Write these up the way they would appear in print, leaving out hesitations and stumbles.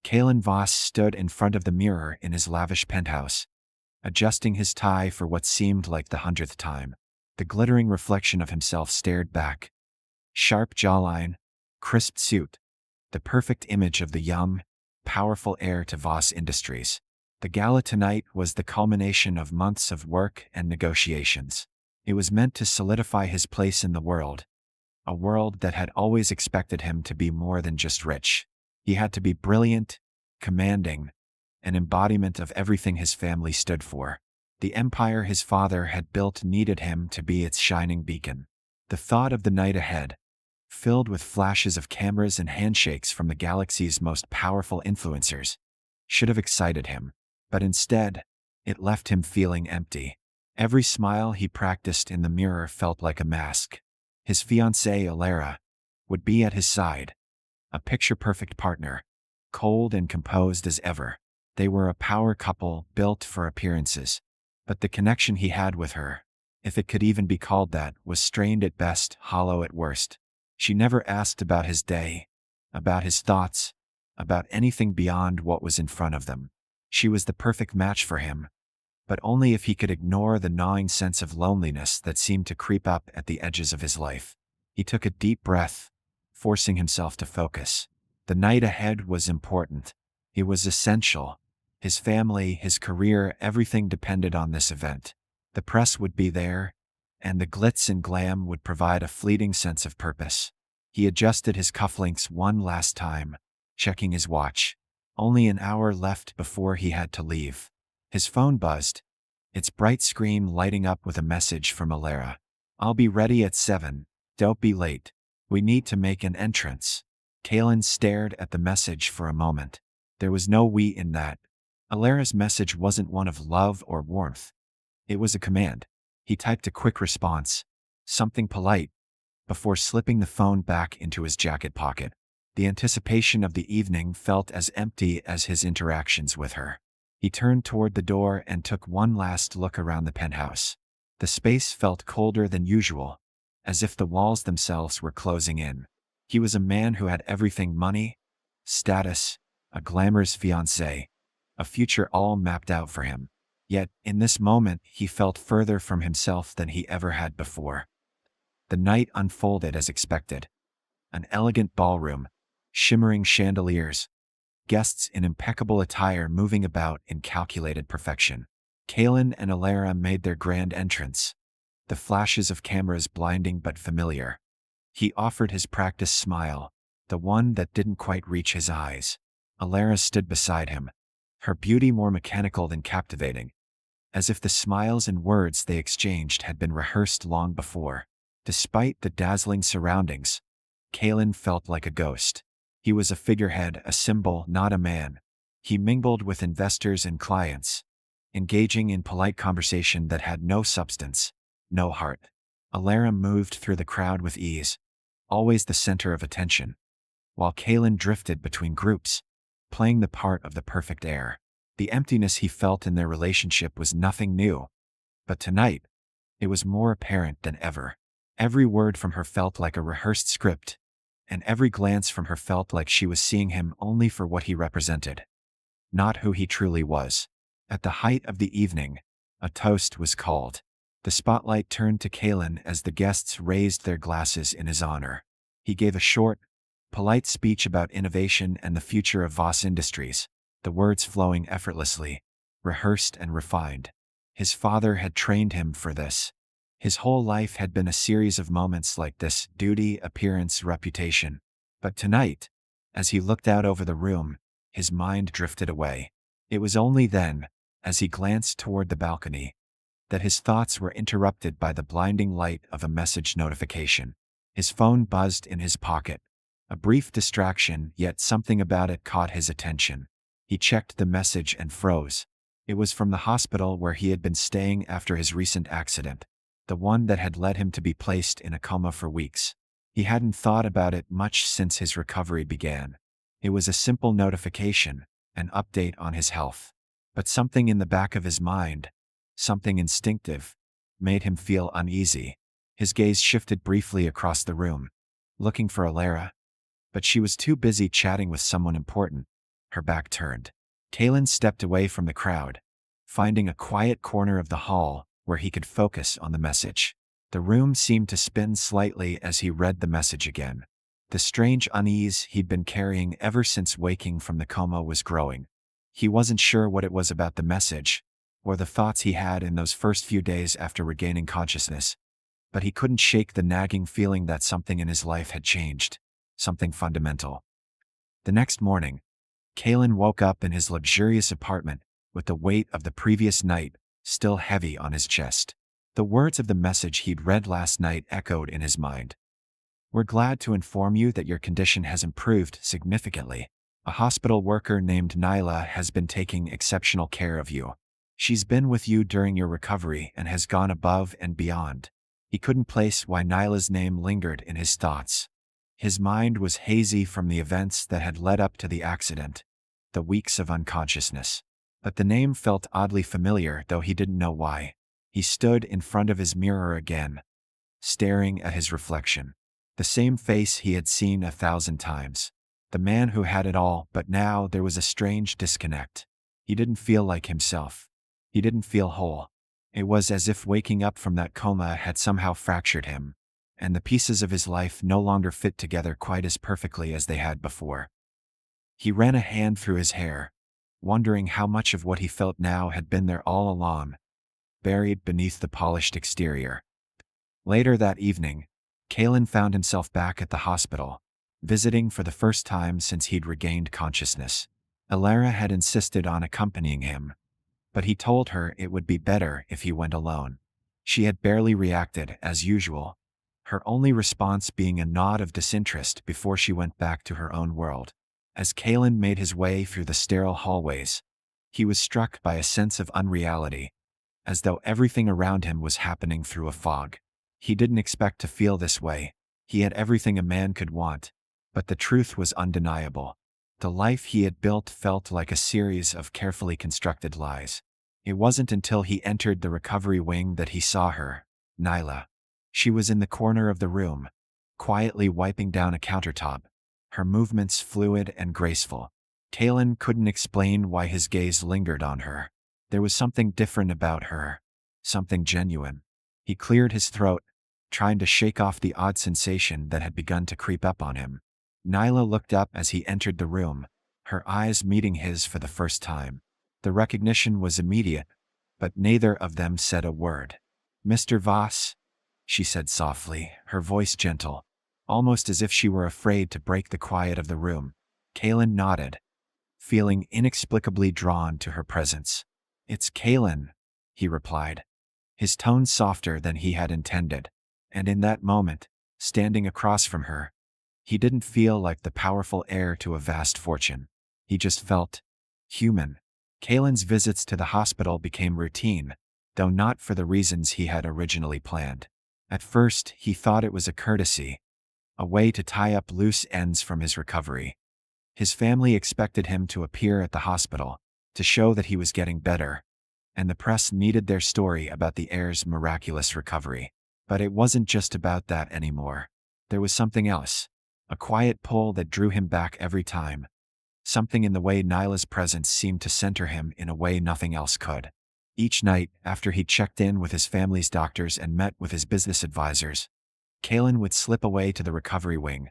Kalen Voss stood in front of the mirror in his lavish penthouse, adjusting his tie for what seemed like the 100th time. The glittering reflection of himself stared back. Sharp jawline, crisp suit, the perfect image of the young, powerful heir to Voss Industries. The gala tonight was the culmination of months of work and negotiations. It was meant to solidify his place in the world, a world that had always expected him to be more than just rich. He had to be brilliant, commanding, an embodiment of everything his family stood for. The empire his father had built needed him to be its shining beacon. The thought of the night ahead, filled with flashes of cameras and handshakes from the galaxy's most powerful influencers, should have excited him. But instead, it left him feeling empty. Every smile he practiced in the mirror felt like a mask. His fiancée, Alara, would be at his side, a picture-perfect partner, cold and composed as ever. They were a power couple built for appearances. But the connection he had with her, if it could even be called that, was strained at best, hollow at worst. She never asked about his day, about his thoughts, about anything beyond what was in front of them. She was the perfect match for him, but only if he could ignore the gnawing sense of loneliness that seemed to creep up at the edges of his life. He took a deep breath, forcing himself to focus. The night ahead was important. It was essential. His family, his career, everything depended on this event. The press would be there, and the glitz and glam would provide a fleeting sense of purpose. He adjusted his cufflinks one last time, checking his watch. Only an hour left before he had to leave. His phone buzzed, its bright screen lighting up with a message from Alara. "I'll be ready at 7. Don't be late. We need to make an entrance." Kalen stared at the message for a moment. There was no "we" in that. Alara's message wasn't one of love or warmth. It was a command. He typed a quick response, something polite, before slipping the phone back into his jacket pocket. The anticipation of the evening felt as empty as his interactions with her. He turned toward the door and took one last look around the penthouse. The space felt colder than usual, as if the walls themselves were closing in. He was a man who had everything: money, status, a glamorous fiancée, a future all mapped out for him. Yet, in this moment, he felt further from himself than he ever had before. The night unfolded as expected. An elegant ballroom, shimmering chandeliers, guests in impeccable attire moving about in calculated perfection. Kalen and Alara made their grand entrance, the flashes of cameras blinding but familiar. He offered his practiced smile, the one that didn't quite reach his eyes. Alara stood beside him, her beauty more mechanical than captivating, as if the smiles and words they exchanged had been rehearsed long before. Despite the dazzling surroundings, Kalen felt like a ghost. He was a figurehead, a symbol, not a man. He mingled with investors and clients, engaging in polite conversation that had no substance, no heart. Alara moved through the crowd with ease, always the center of attention, while Kalen drifted between groups, playing the part of the perfect heir. The emptiness he felt in their relationship was nothing new, but tonight, it was more apparent than ever. Every word from her felt like a rehearsed script, and every glance from her felt like she was seeing him only for what he represented, not who he truly was. At the height of the evening, a toast was called. The spotlight turned to Kalen as the guests raised their glasses in his honor. He gave a short, polite speech about innovation and the future of Voss Industries, the words flowing effortlessly, rehearsed and refined. His father had trained him for this. His whole life had been a series of moments like this: duty, appearance, reputation. But tonight, as he looked out over the room, his mind drifted away. It was only then, as he glanced toward the balcony, that his thoughts were interrupted by the blinding light of a message notification. His phone buzzed in his pocket. A brief distraction, yet something about it caught his attention. He checked the message and froze. It was from the hospital where he had been staying after his recent accident, the one that had led him to be placed in a coma for weeks. He hadn't thought about it much since his recovery began. It was a simple notification, an update on his health. But something in the back of his mind, something instinctive, made him feel uneasy. His gaze shifted briefly across the room, looking for Alara, but she was too busy chatting with someone important. her back turned. Kalen stepped away from the crowd, finding a quiet corner of the hall where he could focus on the message. The room seemed to spin slightly as he read the message again. The strange unease he'd been carrying ever since waking from the coma was growing. He wasn't sure what it was about the message, or the thoughts he had in those first few days after regaining consciousness, but he couldn't shake the nagging feeling that something in his life had changed, something fundamental. The next morning, Kalen woke up in his luxurious apartment with the weight of the previous night still heavy on his chest. The words of the message he'd read last night echoed in his mind. "We're glad to inform you that your condition has improved significantly. A hospital worker named Nyla has been taking exceptional care of you. She's been with you during your recovery and has gone above and beyond." He couldn't place why Nyla's name lingered in his thoughts. His mind was hazy from the events that had led up to the accident, the weeks of unconsciousness. But the name felt oddly familiar, though he didn't know why. He stood in front of his mirror again, staring at his reflection. The same face he had seen 1,000 times. The man who had it all, but now there was a strange disconnect. He didn't feel like himself. He didn't feel whole. It was as if waking up from that coma had somehow fractured him, and the pieces of his life no longer fit together quite as perfectly as they had before. He ran a hand through his hair, wondering how much of what he felt now had been there all along, buried beneath the polished exterior. Later that evening, Kalen found himself back at the hospital, visiting for the first time since he'd regained consciousness. Alara had insisted on accompanying him, but he told her it would be better if he went alone. She had barely reacted as usual, her only response being a nod of disinterest before she went back to her own world. As Kalen made his way through the sterile hallways, he was struck by a sense of unreality, as though everything around him was happening through a fog. He didn't expect to feel this way. He had everything a man could want, but the truth was undeniable. The life he had built felt like a series of carefully constructed lies. It wasn't until he entered the recovery wing that he saw her, Nyla. She was in the corner of the room, quietly wiping down a countertop, her movements fluid and graceful. Kalen couldn't explain why his gaze lingered on her. There was something different about her, something genuine. He cleared his throat, trying to shake off the odd sensation that had begun to creep up on him. Nyla looked up as he entered the room, her eyes meeting his for the first time. The recognition was immediate, but neither of them said a word. "Mr. Voss," she said softly, her voice gentle, almost as if she were afraid to break the quiet of the room. Kalen nodded, feeling inexplicably drawn to her presence. "It's Kalen," he replied, his tone softer than he had intended. And in that moment, standing across from her, he didn't feel like the powerful heir to a vast fortune. He just felt human. Kalen's visits to the hospital became routine, though not for the reasons he had originally planned. At first, he thought it was a courtesy, a way to tie up loose ends from his recovery. His family expected him to appear at the hospital, to show that he was getting better, and the press needed their story about the heir's miraculous recovery. But it wasn't just about that anymore. There was something else, a quiet pull that drew him back every time. Something in the way Nyla's presence seemed to center him in a way nothing else could. Each night, after he checked in with his family's doctors and met with his business advisors, Kalen would slip away to the recovery wing,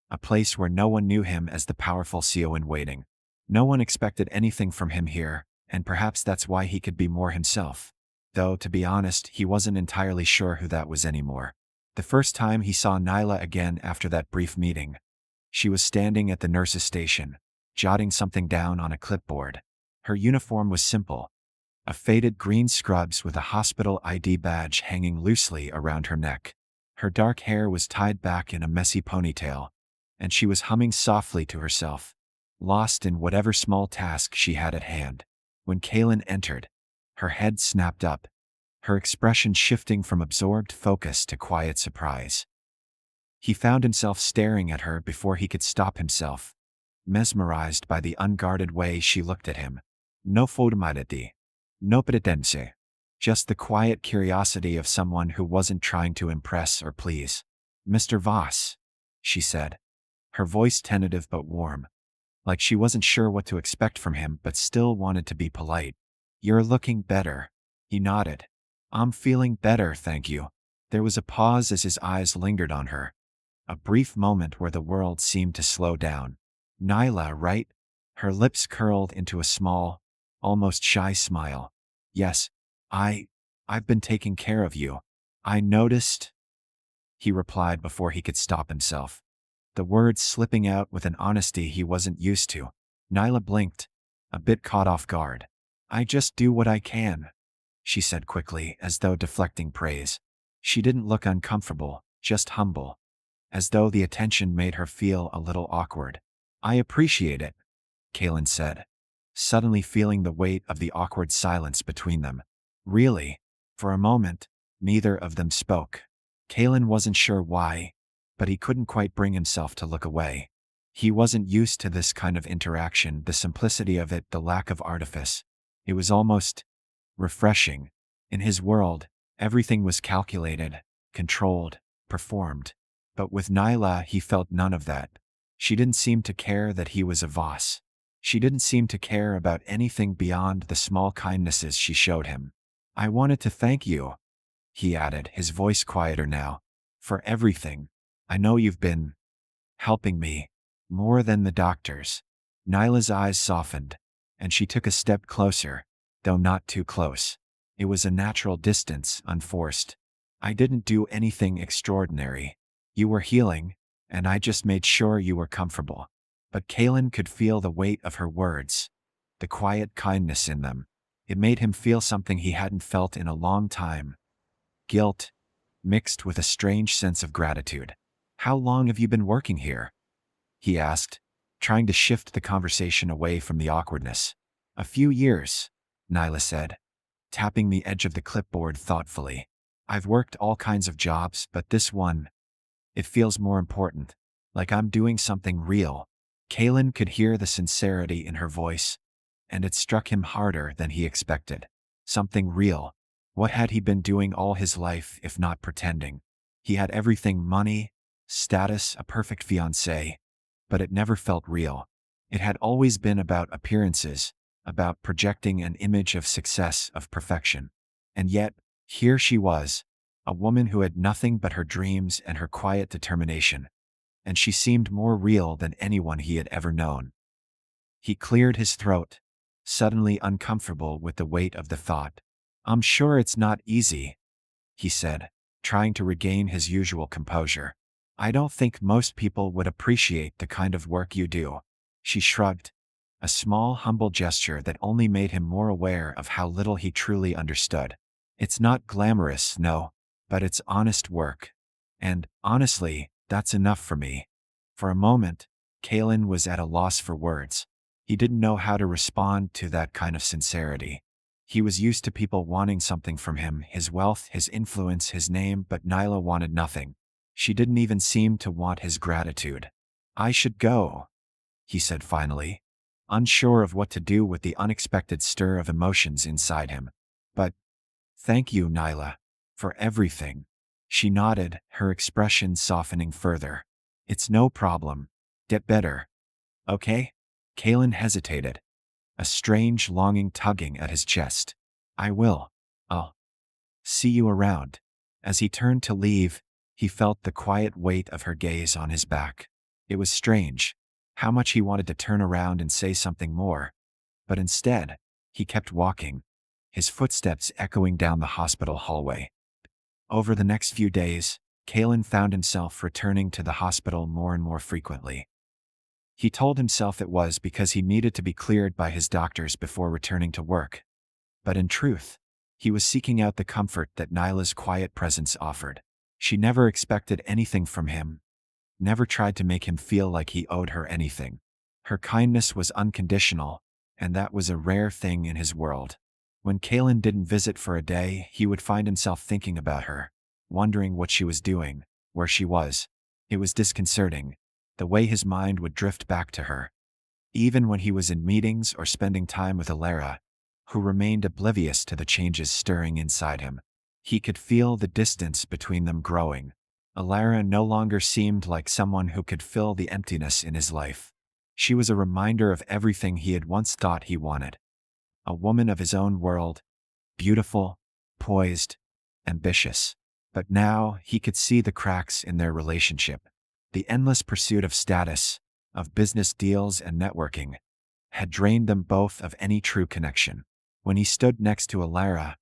a place where no one knew him as the powerful CEO in waiting. No one expected anything from him here, and perhaps that's why he could be more himself. Though, to be honest, he wasn't entirely sure who that was anymore. The first time he saw Nyla again after that brief meeting, she was standing at the nurse's station, jotting something down on a clipboard. Her uniform was simple, a faded green scrubs with a hospital ID badge hanging loosely around her neck. Her dark hair was tied back in a messy ponytail, and she was humming softly to herself, lost in whatever small task she had at hand. When Kalen entered, her head snapped up, her expression shifting from absorbed focus to quiet surprise. He found himself staring at her before he could stop himself, mesmerized by the unguarded way she looked at him. No formality, no pretense, just the quiet curiosity of someone who wasn't trying to impress or please. "Mr. Voss," she said, her voice tentative but warm. like she wasn't sure what to expect from him but still wanted to be polite. "You're looking better." He nodded. "I'm feeling better, thank you." There was a pause as his eyes lingered on her. A brief moment where the world seemed to slow down. "Nyla, right?" Her lips curled into a small, almost shy smile. "Yes, I've been taking care of you. I noticed," he replied before he could stop himself, the words slipping out with an honesty he wasn't used to. Nyla blinked, a bit caught off guard. "I just do what I can," she said quickly, as though deflecting praise. She didn't look uncomfortable, just humble, as though the attention made her feel a little awkward. "I appreciate it," Kalen said, suddenly feeling the weight of the awkward silence between them. "Really?" For a moment, neither of them spoke. Kalen wasn't sure why, but he couldn't quite bring himself to look away. He wasn't used to this kind of interaction, the simplicity of it, the lack of artifice. It was almost refreshing. In his world, everything was calculated, controlled, performed. But with Nyla, he felt none of that. She didn't seem to care that he was a Voss. She didn't seem to care about anything beyond the small kindnesses she showed him. "I wanted to thank you," he added, his voice quieter now, "for everything. I know you've been helping me more than the doctors." Nyla's eyes softened, and she took a step closer, though not too close. It was a natural distance, unforced. "I didn't do anything extraordinary. You were healing, and I just made sure you were comfortable." But Kalen could feel the weight of her words, the quiet kindness in them. It made him feel something he hadn't felt in a long time. Guilt, mixed with a strange sense of gratitude. "How long have you been working here?" he asked, trying to shift the conversation away from the awkwardness. "A few years," Nyla said, tapping the edge of the clipboard thoughtfully. "I've worked all kinds of jobs, but this one, it feels more important, like I'm doing something real." Kalen could hear the sincerity in her voice, and it struck him harder than he expected. Something real. What had he been doing all his life if not pretending? He had everything: money, status, a perfect fiancé, but it never felt real. It had always been about appearances, about projecting an image of success, of perfection. And yet, here she was, a woman who had nothing but her dreams and her quiet determination. And she seemed more real than anyone he had ever known. He cleared his throat, suddenly uncomfortable with the weight of the thought. "I'm sure it's not easy," he said, trying to regain his usual composure. "I don't think most people would appreciate the kind of work you do." She shrugged, a small, humble gesture that only made him more aware of how little he truly understood. "It's not glamorous, no, but it's honest work. And, honestly, that's enough for me." For a moment, Kalen was at a loss for words. He didn't know how to respond to that kind of sincerity. He was used to people wanting something from him, his wealth, his influence, his name, but Nyla wanted nothing. She didn't even seem to want his gratitude. "I should go," he said finally, unsure of what to do with the unexpected stir of emotions inside him. "But thank you, Nyla, for everything." She nodded, her expression softening further. "It's no problem. Get better. Okay?" Kalen hesitated, a strange longing tugging at his chest. "I will. I'll see you around." As he turned to leave, he felt the quiet weight of her gaze on his back. It was strange, how much he wanted to turn around and say something more. But instead, he kept walking, his footsteps echoing down the hospital hallway. Over the next few days, Kalen found himself returning to the hospital more and more frequently. He told himself it was because he needed to be cleared by his doctors before returning to work. But in truth, he was seeking out the comfort that Nyla's quiet presence offered. She never expected anything from him, never tried to make him feel like he owed her anything. Her kindness was unconditional, and that was a rare thing in his world. When Kalen didn't visit for a day, he would find himself thinking about her, wondering what she was doing, where she was. It was disconcerting, the way his mind would drift back to her. Even when he was in meetings or spending time with Alara, who remained oblivious to the changes stirring inside him, he could feel the distance between them growing. Alara no longer seemed like someone who could fill the emptiness in his life. She was a reminder of everything he had once thought he wanted. A woman of his own world, beautiful, poised, ambitious. But now he could see the cracks in their relationship. The endless pursuit of status, of business deals and networking, had drained them both of any true connection. When he stood next to Alara,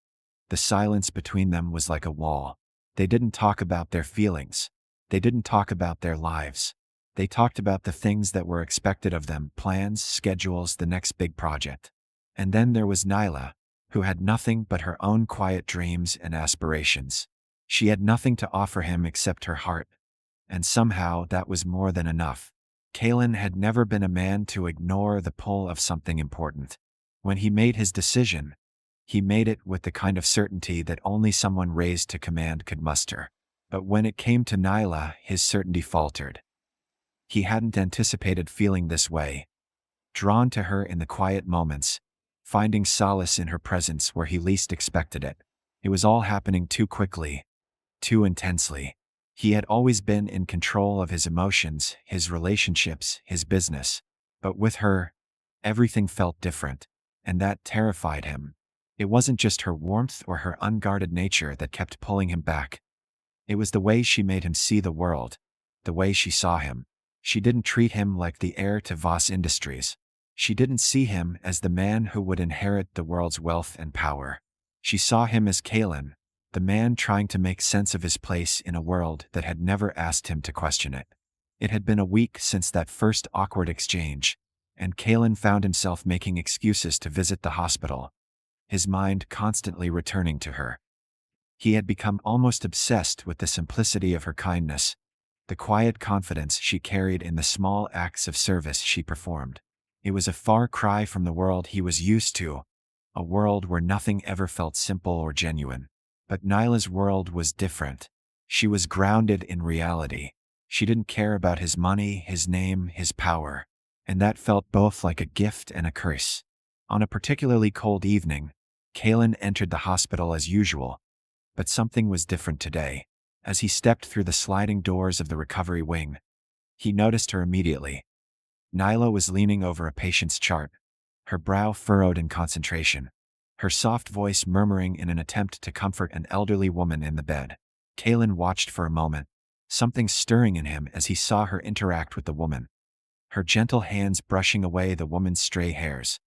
the silence between them was like a wall. They didn't talk about their feelings. They didn't talk about their lives. They talked about the things that were expected of them, plans, schedules, the next big project. And then there was Nyla, who had nothing but her own quiet dreams and aspirations. She had nothing to offer him except her heart, and somehow that was more than enough. Kalen had never been a man to ignore the pull of something important. When he made his decision, he made it with the kind of certainty that only someone raised to command could muster. But when it came to Nyla, his certainty faltered. He hadn't anticipated feeling this way, drawn to her in the quiet moments, finding solace in her presence where he least expected it. It was all happening too quickly, too intensely. He had always been in control of his emotions, his relationships, his business. But with her, everything felt different, and that terrified him. It wasn't just her warmth or her unguarded nature that kept pulling him back. It was the way she made him see the world, the way she saw him. She didn't treat him like the heir to Voss Industries. She didn't see him as the man who would inherit the world's wealth and power. She saw him as Kalen, the man trying to make sense of his place in a world that had never asked him to question it. It had been a week since that first awkward exchange, and Kalen found himself making excuses to visit the hospital, his mind constantly returning to her. He had become almost obsessed with the simplicity of her kindness, the quiet confidence she carried in the small acts of service she performed. It was a far cry from the world he was used to, a world where nothing ever felt simple or genuine. But Nyla's world was different. She was grounded in reality. She didn't care about his money, his name, his power. And that felt both like a gift and a curse. On a particularly cold evening, Kalen entered the hospital as usual. But something was different today. As he stepped through the sliding doors of the recovery wing, he noticed her immediately. Nyla was leaning over a patient's chart, her brow furrowed in concentration, her soft voice murmuring in an attempt to comfort an elderly woman in the bed. Kalen watched for a moment, something stirring in him as he saw her interact with the woman. Her gentle hands brushing away the woman's stray hairs,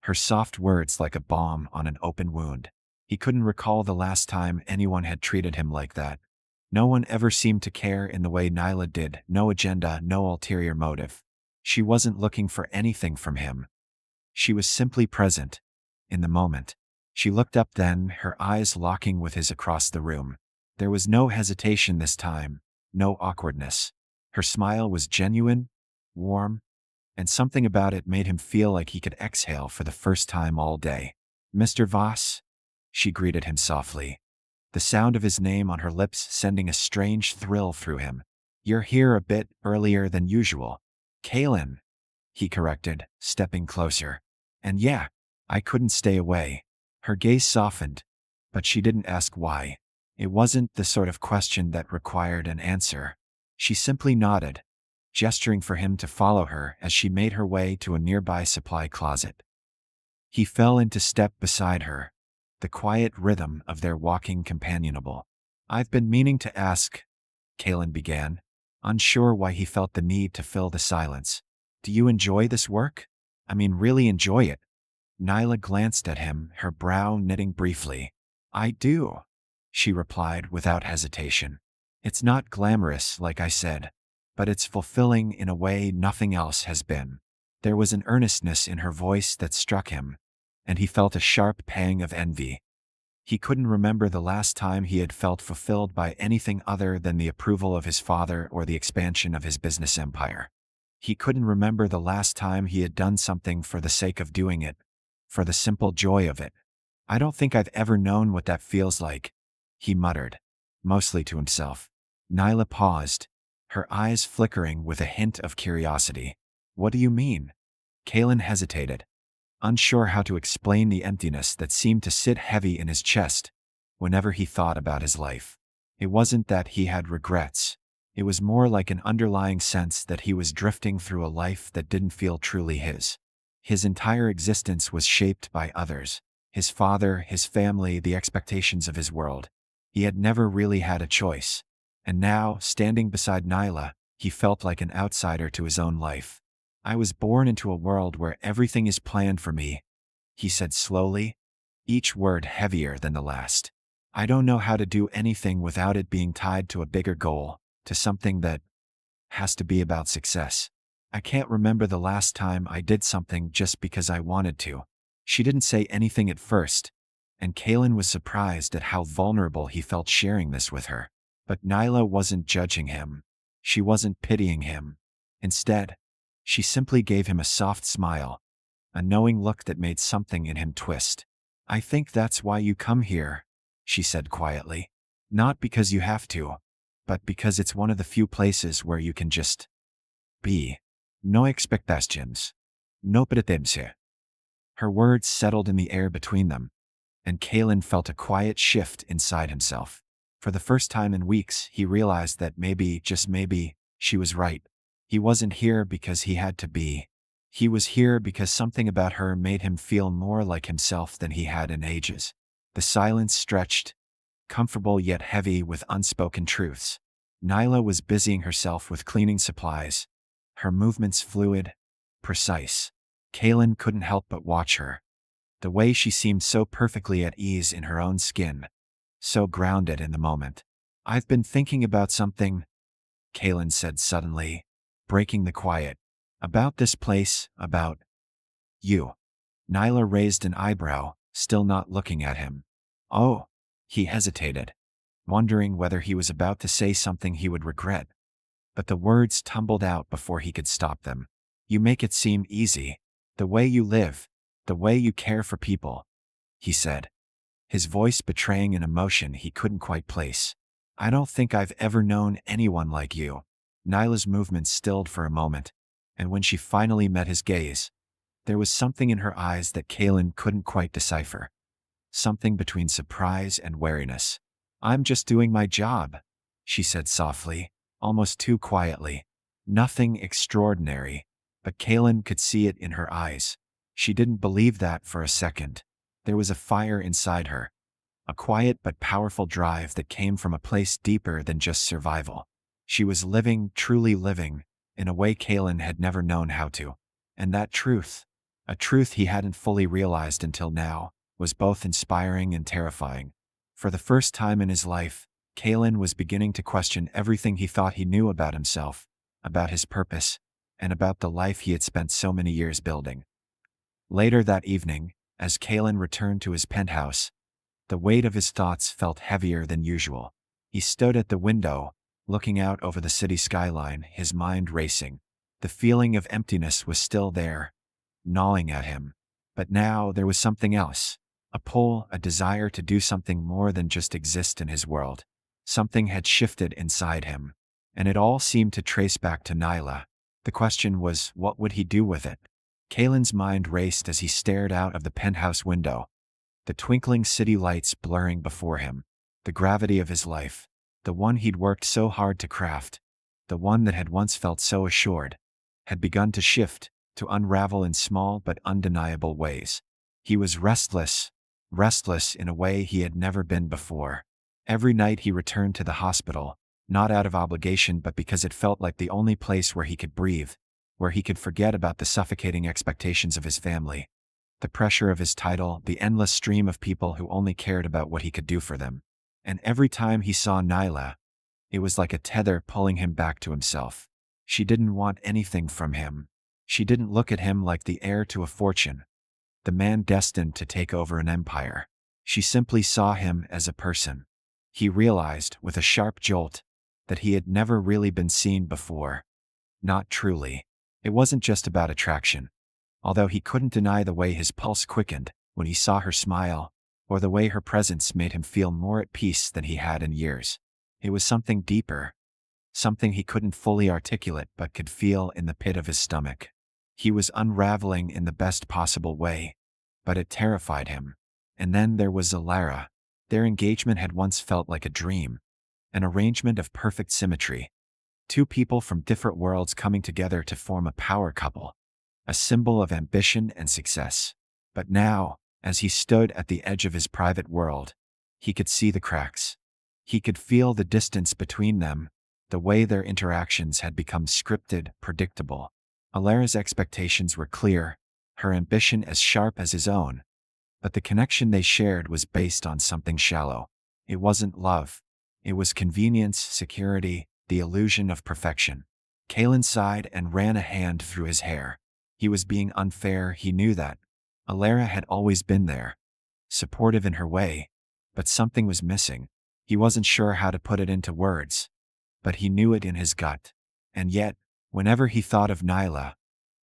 her soft words like a balm on an open wound. He couldn't recall the last time anyone had treated him like that. No one ever seemed to care in the way Nyla did, no agenda, no ulterior motive. She wasn't looking for anything from him. She was simply present, in the moment. She looked up then, her eyes locking with his across the room. There was no hesitation this time, no awkwardness. Her smile was genuine, warm, and something about it made him feel like he could exhale for the first time all day. "Mr. Voss?" She greeted him softly, the sound of his name on her lips sending a strange thrill through him. "You're here a bit earlier than usual." "Kalen," he corrected, stepping closer. "And yeah, I couldn't stay away." Her gaze softened, but she didn't ask why. It wasn't the sort of question that required an answer. She simply nodded, gesturing for him to follow her as she made her way to a nearby supply closet. He fell into step beside her, the quiet rhythm of their walking companionable. "I've been meaning to ask," Kalen began, unsure why he felt the need to fill the silence. "Do you enjoy this work? I mean, really enjoy it?" Nyla glanced at him, her brow knitting briefly. "I do," she replied without hesitation. "It's not glamorous, like I said, but it's fulfilling in a way nothing else has been." There was an earnestness in her voice that struck him, and he felt a sharp pang of envy. He couldn't remember the last time he had felt fulfilled by anything other than the approval of his father or the expansion of his business empire. He couldn't remember the last time he had done something for the sake of doing it, for the simple joy of it. "I don't think I've ever known what that feels like," he muttered, mostly to himself. Nyla paused, her eyes flickering with a hint of curiosity. "What do you mean?" Kalen hesitated, unsure how to explain the emptiness that seemed to sit heavy in his chest whenever he thought about his life. It wasn't that he had regrets. It was more like an underlying sense that he was drifting through a life that didn't feel truly his. His entire existence was shaped by others. His father, his family, the expectations of his world. He had never really had a choice. And now, standing beside Nyla, he felt like an outsider to his own life. I was born into a world where everything is planned for me, he said slowly, each word heavier than the last. I don't know how to do anything without it being tied to a bigger goal, to something that has to be about success. I can't remember the last time I did something just because I wanted to. She didn't say anything at first, and Kalen was surprised at how vulnerable he felt sharing this with her. But Nyla wasn't judging him. She wasn't pitying him. Instead, she simply gave him a soft smile, a knowing look that made something in him twist. I think that's why you come here, she said quietly. Not because you have to, but because it's one of the few places where you can just be. No expectations. No pretense. Her words settled in the air between them, and Kalen felt a quiet shift inside himself. For the first time in weeks, he realized that maybe, just maybe, she was right. He wasn't here because he had to be. He was here because something about her made him feel more like himself than he had in ages. The silence stretched, comfortable yet heavy with unspoken truths. Nyla was busying herself with cleaning supplies, her movements fluid, precise. Kalen couldn't help but watch her. The way she seemed so perfectly at ease in her own skin, so grounded in the moment. I've been thinking about something, Kalen said suddenly, breaking the quiet. About this place, about you. Nyla raised an eyebrow, still not looking at him. Oh, he hesitated, wondering whether he was about to say something he would regret. But the words tumbled out before he could stop them. You make it seem easy. The way you live, the way you care for people, he said, his voice betraying an emotion he couldn't quite place. I don't think I've ever known anyone like you. Nyla's movements stilled for a moment, and when she finally met his gaze, there was something in her eyes that Kalen couldn't quite decipher. Something between surprise and wariness. I'm just doing my job, she said softly, almost too quietly. Nothing extraordinary, but Kalen could see it in her eyes. She didn't believe that for a second. There was a fire inside her, a quiet but powerful drive that came from a place deeper than just survival. She was living, truly living, in a way Kalen had never known how to. And that truth, a truth he hadn't fully realized until now, was both inspiring and terrifying. For the first time in his life, Kalen was beginning to question everything he thought he knew about himself, about his purpose, and about the life he had spent so many years building. Later that evening, as Kalen returned to his penthouse, the weight of his thoughts felt heavier than usual. He stood at the window, looking out over the city skyline, his mind racing. The feeling of emptiness was still there, gnawing at him. But now there was something else. A pull, a desire to do something more than just exist in his world. Something had shifted inside him, and it all seemed to trace back to Nyla. The question was, what would he do with it? Kalen's mind raced as he stared out of the penthouse window, the twinkling city lights blurring before him. The gravity of his life, the one he'd worked so hard to craft, the one that had once felt so assured, had begun to shift, to unravel in small but undeniable ways. He was restless in a way he had never been before. Every night he returned to the hospital, not out of obligation but because it felt like the only place where he could breathe, where he could forget about the suffocating expectations of his family, the pressure of his title, the endless stream of people who only cared about what he could do for them. And every time he saw Nyla, it was like a tether pulling him back to himself. She didn't want anything from him. She didn't look at him like the heir to a fortune, the man destined to take over an empire. She simply saw him as a person. He realized, with a sharp jolt, that he had never really been seen before. Not truly. It wasn't just about attraction. Although he couldn't deny the way his pulse quickened when he saw her smile, or the way her presence made him feel more at peace than he had in years. It was something deeper, something he couldn't fully articulate but could feel in the pit of his stomach. He was unraveling in the best possible way, but it terrified him. And then there was Alara. Their engagement had once felt like a dream, an arrangement of perfect symmetry, Two people from different worlds coming together to form a power couple, a symbol of ambition and success. But now, as he stood at the edge of his private world, he could see the cracks. He could feel the distance between them, the way their interactions had become scripted, predictable. Alara's expectations were clear, her ambition as sharp as his own. But the connection they shared was based on something shallow. It wasn't love. It was convenience, security, the illusion of perfection. Kalen sighed and ran a hand through his hair. He was being unfair, he knew that. Alara had always been there, supportive in her way, but something was missing. He wasn't sure how to put it into words, but he knew it in his gut. And yet, whenever he thought of Nyla,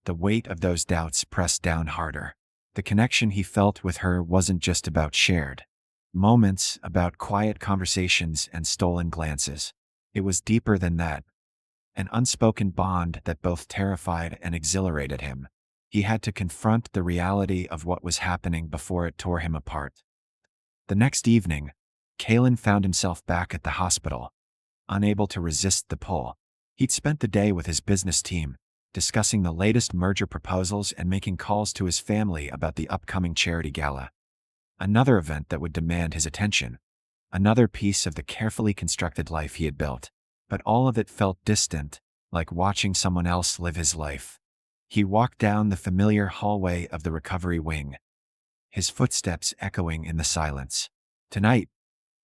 the weight of those doubts pressed down harder. The connection he felt with her wasn't just about shared moments, about quiet conversations and stolen glances. It was deeper than that. An unspoken bond that both terrified and exhilarated him. He had to confront the reality of what was happening before it tore him apart. The next evening, Kalen found himself back at the hospital, unable to resist the pull. He'd spent the day with his business team, discussing the latest merger proposals and making calls to his family about the upcoming charity gala. Another event that would demand his attention. Another piece of the carefully constructed life he had built. But all of it felt distant, like watching someone else live his life. He walked down the familiar hallway of the recovery wing, his footsteps echoing in the silence. Tonight,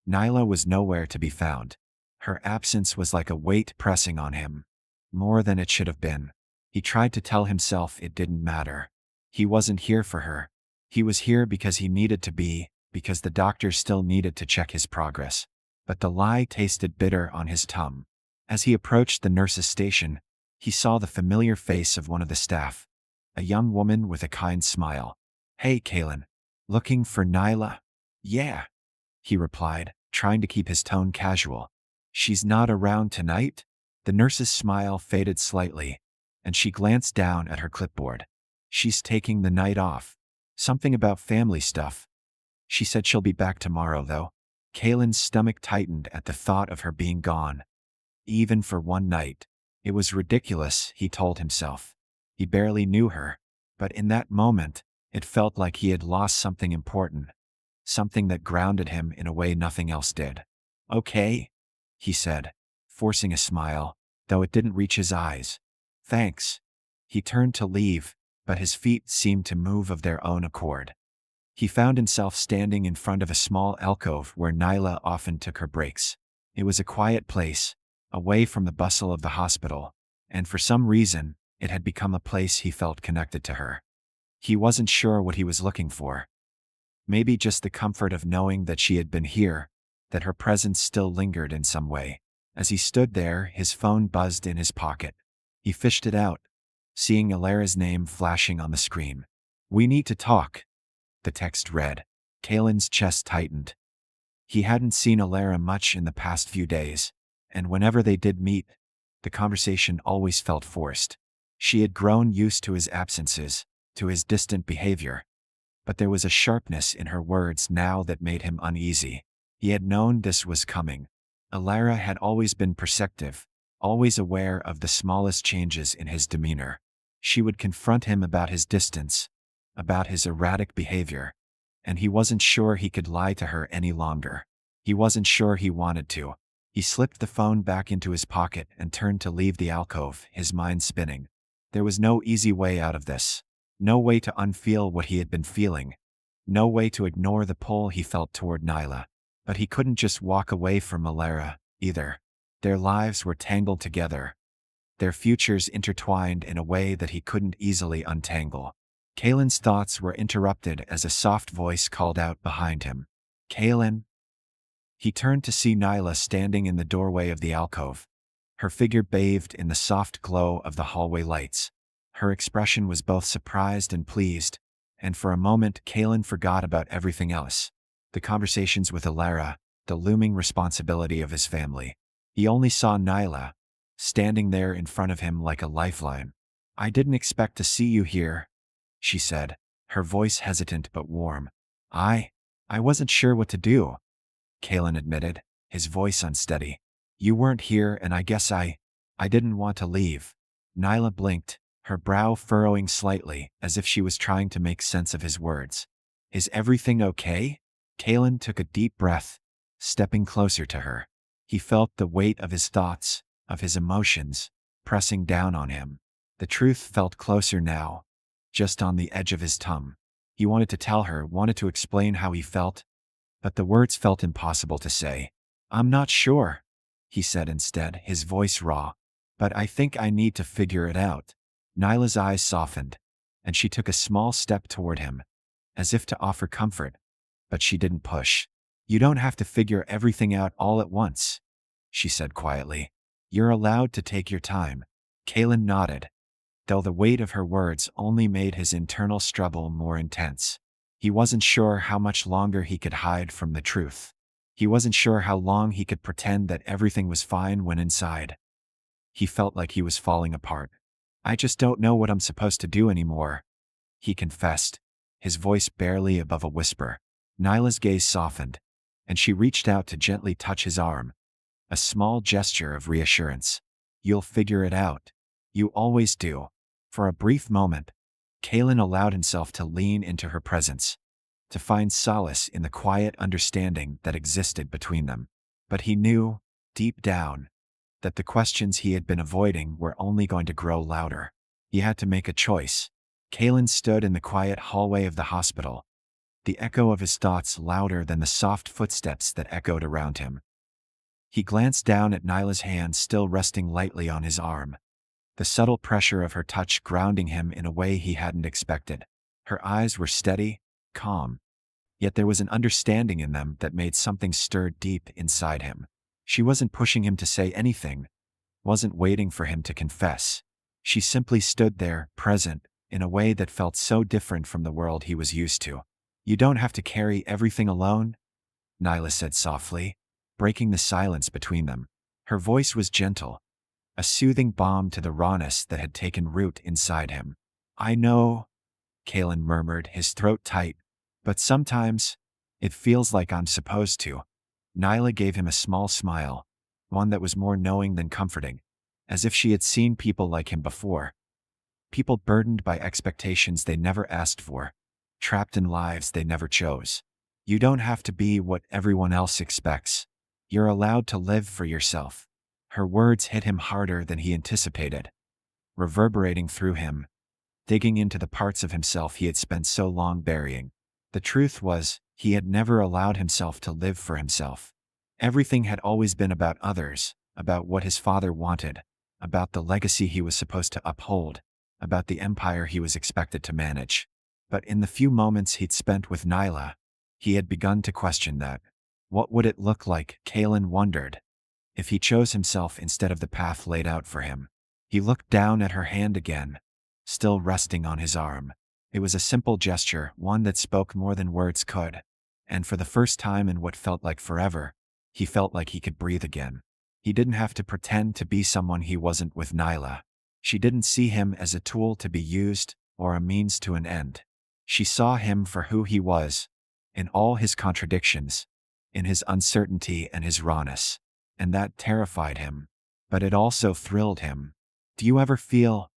Nyla was nowhere to be found. Her absence was like a weight pressing on him, more than it should have been. He tried to tell himself it didn't matter. He wasn't here for her. He was here because he needed to be, because the doctor still needed to check his progress. But the lie tasted bitter on his tongue. As he approached the nurse's station, he saw the familiar face of one of the staff, a young woman with a kind smile. "Hey, Kalen. Looking for Nyla?" "Yeah," he replied, trying to keep his tone casual. "She's not around tonight?" The nurse's smile faded slightly, and she glanced down at her clipboard. "She's taking the night off. Something about family stuff. She said she'll be back tomorrow, though." Kalen's stomach tightened at the thought of her being gone. Even for one night. It was ridiculous, he told himself. He barely knew her, but in that moment, it felt like he had lost something important. Something that grounded him in a way nothing else did. "Okay," he said, forcing a smile, though it didn't reach his eyes. "Thanks." He turned to leave, but his feet seemed to move of their own accord. He found himself standing in front of a small alcove where Nyla often took her breaks. It was a quiet place, away from the bustle of the hospital, and for some reason, it had become a place he felt connected to her. He wasn't sure what he was looking for. Maybe just the comfort of knowing that she had been here, that her presence still lingered in some way. As he stood there, his phone buzzed in his pocket. He fished it out, seeing Alara's name flashing on the screen. "We need to talk," the text read. Kalen's chest tightened. He hadn't seen Alara much in the past few days, and whenever they did meet, the conversation always felt forced. She had grown used to his absences, to his distant behavior. But there was a sharpness in her words now that made him uneasy. He had known this was coming. Alara had always been perceptive, always aware of the smallest changes in his demeanor. She would confront him about his distance, about his erratic behavior, and he wasn't sure he could lie to her any longer. He wasn't sure he wanted to. He slipped the phone back into his pocket and turned to leave the alcove, his mind spinning. There was no easy way out of this. No way to unfeel what he had been feeling. No way to ignore the pull he felt toward Nyla. But he couldn't just walk away from Alara, either. Their lives were tangled together. Their futures intertwined in a way that he couldn't easily untangle. Kalen's thoughts were interrupted as a soft voice called out behind him. "Kalen?" He turned to see Nyla standing in the doorway of the alcove. Her figure bathed in the soft glow of the hallway lights. Her expression was both surprised and pleased, and for a moment Kalen forgot about everything else. The conversations with Alara, the looming responsibility of his family. He only saw Nyla, standing there in front of him like a lifeline. "I didn't expect to see you here," she said, her voice hesitant but warm. I wasn't sure what to do," Kalen admitted, his voice unsteady. "You weren't here and I guess I I didn't want to leave. Nyla blinked, her brow furrowing slightly, as if she was trying to make sense of his words. Is everything okay? Kalen took a deep breath, stepping closer to her. He felt the weight of his thoughts, of his emotions, pressing down on him. The truth felt closer now, just on the edge of his tongue. He wanted to tell her, wanted to explain how he felt, but the words felt impossible to say. I'm not sure, he said instead, his voice raw. But I think I need to figure it out. Nyla's eyes softened, and she took a small step toward him, as if to offer comfort, but she didn't push. You don't have to figure everything out all at once, she said quietly. You're allowed to take your time. Kalen nodded, though the weight of her words only made his internal struggle more intense. He wasn't sure how much longer he could hide from the truth. He wasn't sure how long he could pretend that everything was fine when inside he felt like he was falling apart. I just don't know what I'm supposed to do anymore, he confessed, his voice barely above a whisper. Nyla's gaze softened, and she reached out to gently touch his arm, a small gesture of reassurance. You'll figure it out. You always do. For a brief moment, Kalen allowed himself to lean into her presence, to find solace in the quiet understanding that existed between them. But he knew, deep down, that the questions he had been avoiding were only going to grow louder. He had to make a choice. Kalen stood in the quiet hallway of the hospital, the echo of his thoughts louder than the soft footsteps that echoed around him. He glanced down at Nyla's hand still resting lightly on his arm, the subtle pressure of her touch grounding him in a way he hadn't expected. Her eyes were steady, calm, yet there was an understanding in them that made something stir deep inside him. She wasn't pushing him to say anything, wasn't waiting for him to confess. She simply stood there, present, in a way that felt so different from the world he was used to. You don't have to carry everything alone, Nyla said softly, breaking the silence between them. Her voice was gentle, a soothing balm to the rawness that had taken root inside him. I know, Kalen murmured, his throat tight, but sometimes it feels like I'm supposed to. Nyla gave him a small smile, one that was more knowing than comforting, as if she had seen people like him before. People burdened by expectations they never asked for, trapped in lives they never chose. You don't have to be what everyone else expects. You're allowed to live for yourself. Her words hit him harder than he anticipated, reverberating through him, digging into the parts of himself he had spent so long burying. The truth was, he had never allowed himself to live for himself. Everything had always been about others, about what his father wanted, about the legacy he was supposed to uphold, about the empire he was expected to manage. But in the few moments he'd spent with Nyla, he had begun to question that. What would it look like, Kalen wondered, if he chose himself instead of the path laid out for him? He looked down at her hand again, still resting on his arm. It was a simple gesture, one that spoke more than words could. And for the first time in what felt like forever, he felt like he could breathe again. He didn't have to pretend to be someone he wasn't with Nyla. She didn't see him as a tool to be used or a means to an end. She saw him for who he was, in all his contradictions, in his uncertainty and his rawness. And that terrified him. But it also thrilled him. Do you ever feel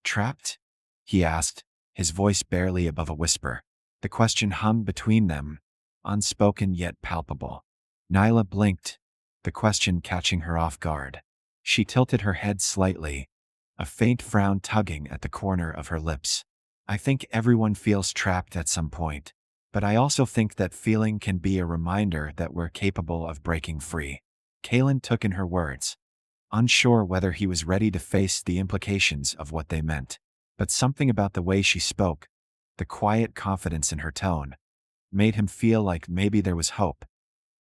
trapped? He asked, his voice barely above a whisper. The question hung between them, unspoken yet palpable. Nyla blinked, the question catching her off guard. She tilted her head slightly, a faint frown tugging at the corner of her lips. I think everyone feels trapped at some point, but I also think that feeling can be a reminder that we're capable of breaking free. Kalen took in her words, unsure whether he was ready to face the implications of what they meant. But something about the way she spoke, the quiet confidence in her tone, made him feel like maybe there was hope,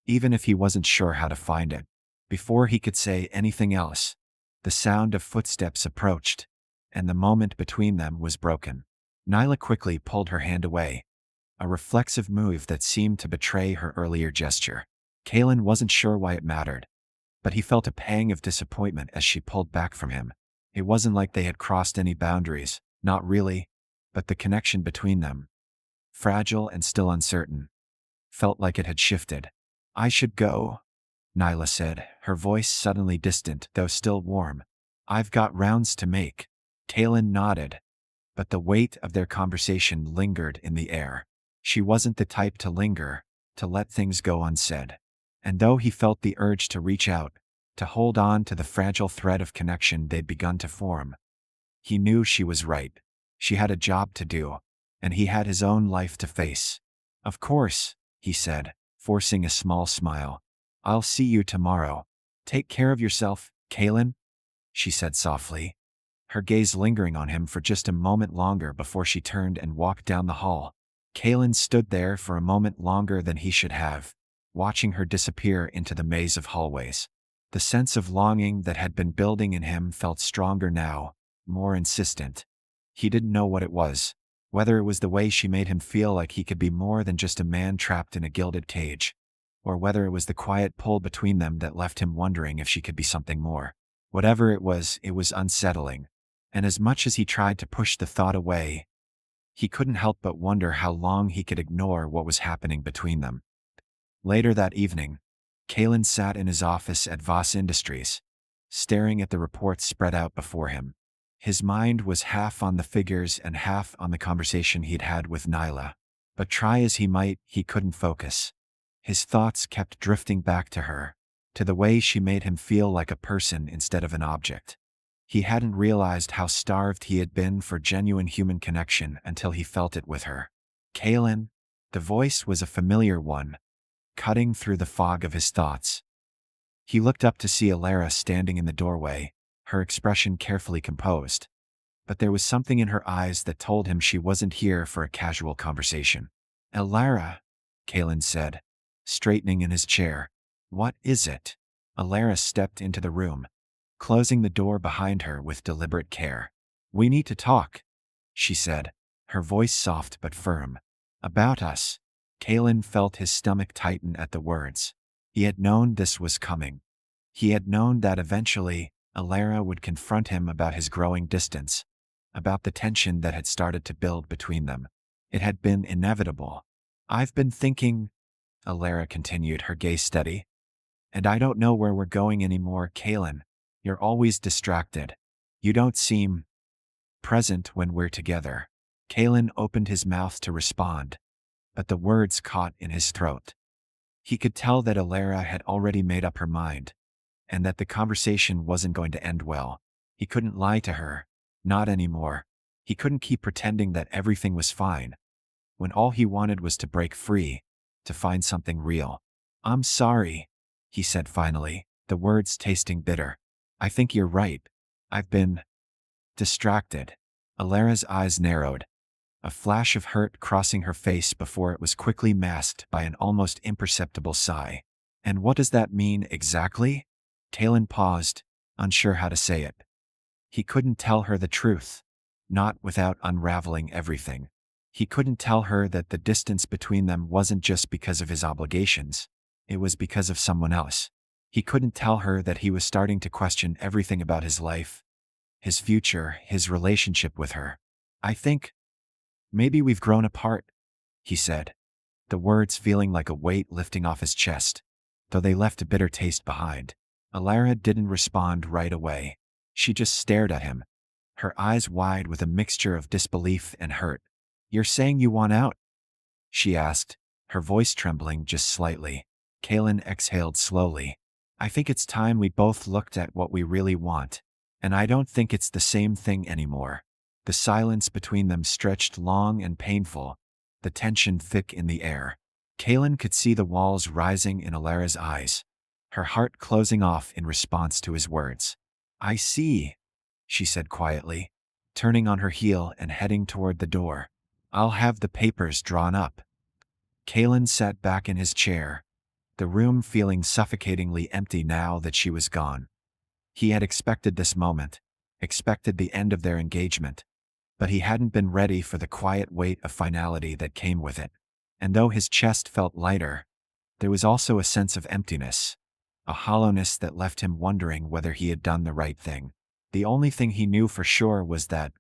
even if he wasn't sure how to find it. Before he could say anything else, the sound of footsteps approached, and the moment between them was broken. Nyla quickly pulled her hand away, a reflexive move that seemed to betray her earlier gesture. Kalen wasn't sure why it mattered, but he felt a pang of disappointment as she pulled back from him. It wasn't like they had crossed any boundaries, not really, but the connection between them, fragile and still uncertain, felt like it had shifted. I should go, Nyla said, her voice suddenly distant though still warm. I've got rounds to make. Kaylin nodded, but the weight of their conversation lingered in the air. She wasn't the type to linger, to let things go unsaid. And though he felt the urge to reach out, to hold on to the fragile thread of connection they'd begun to form, he knew she was right. She had a job to do, and he had his own life to face. Of course, he said, forcing a small smile. I'll see you tomorrow. Take care of yourself, Kaylin, she said softly, her gaze lingering on him for just a moment longer before she turned and walked down the hall. Kaylin stood there for a moment longer than he should have, watching her disappear into the maze of hallways. The sense of longing that had been building in him felt stronger now, more insistent. He didn't know what it was, whether it was the way she made him feel like he could be more than just a man trapped in a gilded cage, or whether it was the quiet pull between them that left him wondering if she could be something more. Whatever it was unsettling, and as much as he tried to push the thought away, he couldn't help but wonder how long he could ignore what was happening between them. Later that evening, Kaylin sat in his office at Voss Industries, staring at the reports spread out before him. His mind was half on the figures and half on the conversation he'd had with Nyla, but try as he might, he couldn't focus. His thoughts kept drifting back to her, to the way she made him feel like a person instead of an object. He hadn't realized how starved he had been for genuine human connection until he felt it with her. Kaylin, the voice was a familiar one, cutting through the fog of his thoughts. He looked up to see Alara standing in the doorway, her expression carefully composed. But there was something in her eyes that told him she wasn't here for a casual conversation. Alara, Kaylin said, straightening in his chair. What is it? Alara stepped into the room, closing the door behind her with deliberate care. We need to talk, she said, her voice soft but firm. About us. Kaylin felt his stomach tighten at the words. He had known this was coming. He had known that eventually, Alara would confront him about his growing distance, about the tension that had started to build between them. It had been inevitable. I've been thinking, Alara continued, her gaze steady. And I don't know where we're going anymore, Kaylin. You're always distracted. You don't seem present when we're together. Kaylin opened his mouth to respond, but the words caught in his throat. He could tell that Alara had already made up her mind, and that the conversation wasn't going to end well. He couldn't lie to her. Not anymore. He couldn't keep pretending that everything was fine, when all he wanted was to break free, to find something real. I'm sorry, he said finally, the words tasting bitter. I think you're right. I've been distracted. Alara's eyes narrowed, a flash of hurt crossing her face before it was quickly masked by an almost imperceptible sigh. And what does that mean exactly? Kaylin paused, unsure how to say it. He couldn't tell her the truth, not without unraveling everything. He couldn't tell her that the distance between them wasn't just because of his obligations, it was because of someone else. He couldn't tell her that he was starting to question everything about his life, his future, his relationship with her. I think maybe we've grown apart, he said, the words feeling like a weight lifting off his chest, though they left a bitter taste behind. Alara didn't respond right away. She just stared at him, her eyes wide with a mixture of disbelief and hurt. You're saying you want out? She asked, her voice trembling just slightly. Kaylin exhaled slowly. I think it's time we both looked at what we really want, and I don't think it's the same thing anymore. The silence between them stretched long and painful, the tension thick in the air. Kaylin could see the walls rising in Alara's eyes, her heart closing off in response to his words. I see, she said quietly, turning on her heel and heading toward the door. I'll have the papers drawn up. Kaylin sat back in his chair, the room feeling suffocatingly empty now that she was gone. He had expected this moment, expected the end of their engagement, but he hadn't been ready for the quiet weight of finality that came with it. And though his chest felt lighter, there was also a sense of emptiness, a hollowness that left him wondering whether he had done the right thing. The only thing he knew for sure was that,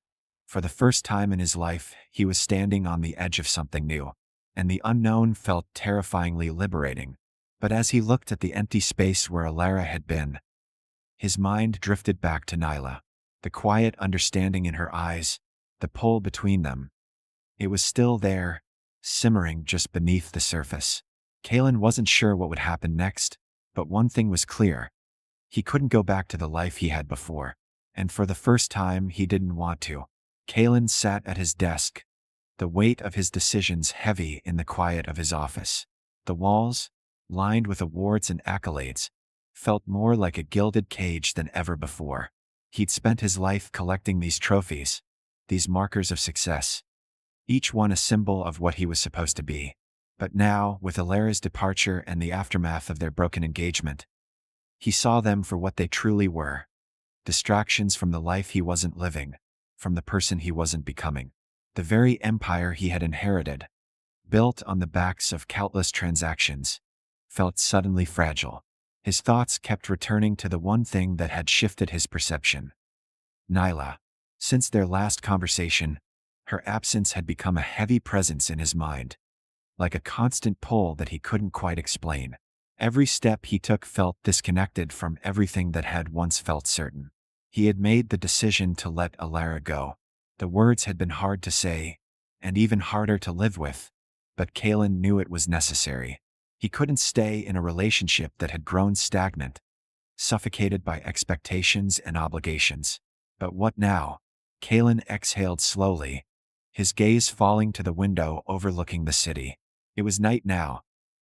for the first time in his life, he was standing on the edge of something new, and the unknown felt terrifyingly liberating. But as he looked at the empty space where Alara had been, His mind drifted back to Nyla. The quiet understanding in her eyes, the pull between them. It was still there, simmering just beneath the surface. Kalen wasn't sure what would happen next, but one thing was clear. He couldn't go back to the life he had before. And for the first time, he didn't want to. Kalen sat at his desk, the weight of his decisions heavy in the quiet of his office. The walls, lined with awards and accolades, felt more like a gilded cage than ever before. He'd spent his life collecting these trophies, these markers of success, each one a symbol of what he was supposed to be. But now, with Alara's departure and the aftermath of their broken engagement, he saw them for what they truly were. Distractions from the life he wasn't living, from the person he wasn't becoming. The very empire he had inherited, built on the backs of countless transactions, felt suddenly fragile. His thoughts kept returning to the one thing that had shifted his perception. Nyla. Since their last conversation, her absence had become a heavy presence in his mind, like a constant pull that he couldn't quite explain. Every step he took felt disconnected from everything that had once felt certain. He had made the decision to let Alara go. The words had been hard to say, and even harder to live with, but Kalen knew it was necessary. He couldn't stay in a relationship that had grown stagnant, suffocated by expectations and obligations. But what now? Kalen exhaled slowly, his gaze falling to the window overlooking the city. It was night now,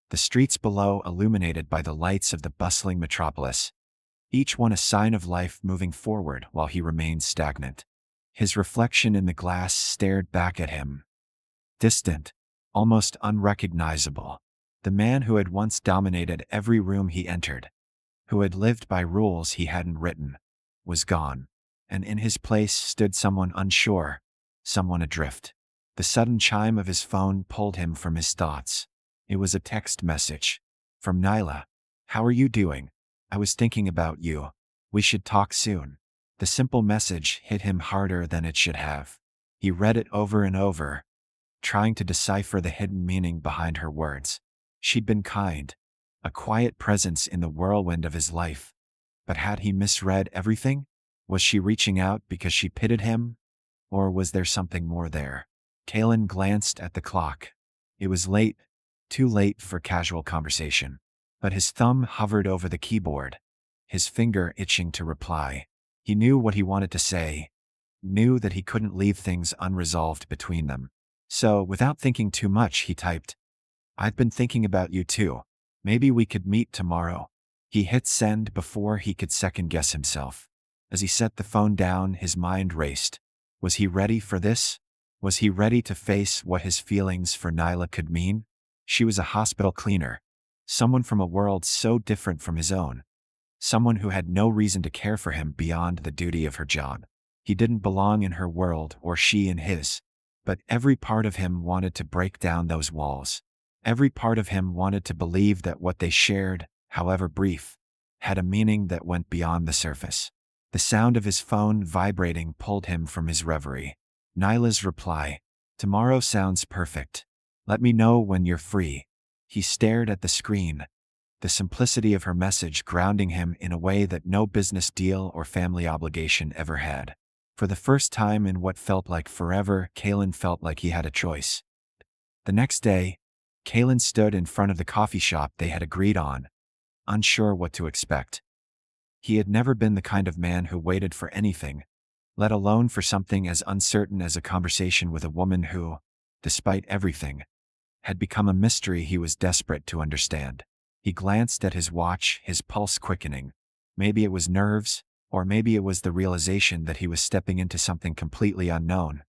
the streets below illuminated by the lights of the bustling metropolis, each one a sign of life moving forward while he remained stagnant. His reflection in the glass stared back at him. Distant, almost unrecognizable. The man who had once dominated every room he entered, who had lived by rules he hadn't written, was gone. And in his place stood someone unsure, someone adrift. The sudden chime of his phone pulled him from his thoughts. It was a text message. From Nyla. "How are you doing? I was thinking about you. We should talk soon." The simple message hit him harder than it should have. He read it over and over, trying to decipher the hidden meaning behind her words. She'd been kind, a quiet presence in the whirlwind of his life. But had he misread everything? Was she reaching out because she pitied him? Or was there something more there? Kalen glanced at the clock. It was late, too late for casual conversation. But his thumb hovered over the keyboard, his finger itching to reply. He knew what he wanted to say, knew that he couldn't leave things unresolved between them. So, without thinking too much, he typed, "I've been thinking about you too. Maybe we could meet tomorrow." He hit send before he could second-guess himself. As he set the phone down, his mind raced. Was he ready for this? Was he ready to face what his feelings for Nyla could mean? She was a hospital cleaner, someone from a world so different from his own, someone who had no reason to care for him beyond the duty of her job. He didn't belong in her world or she in his, but every part of him wanted to break down those walls. Every part of him wanted to believe that what they shared, however brief, had a meaning that went beyond the surface. The sound of his phone vibrating pulled him from his reverie. Nyla's reply, "Tomorrow sounds perfect. Let me know when you're free." He stared at the screen, the simplicity of her message grounding him in a way that no business deal or family obligation ever had. For the first time in what felt like forever, Kalen felt like he had a choice. The next day, Kalen stood in front of the coffee shop they had agreed on, unsure what to expect. He had never been the kind of man who waited for anything, let alone for something as uncertain as a conversation with a woman who, despite everything, had become a mystery he was desperate to understand. He glanced at his watch, his pulse quickening. Maybe it was nerves, or maybe it was the realization that he was stepping into something completely unknown.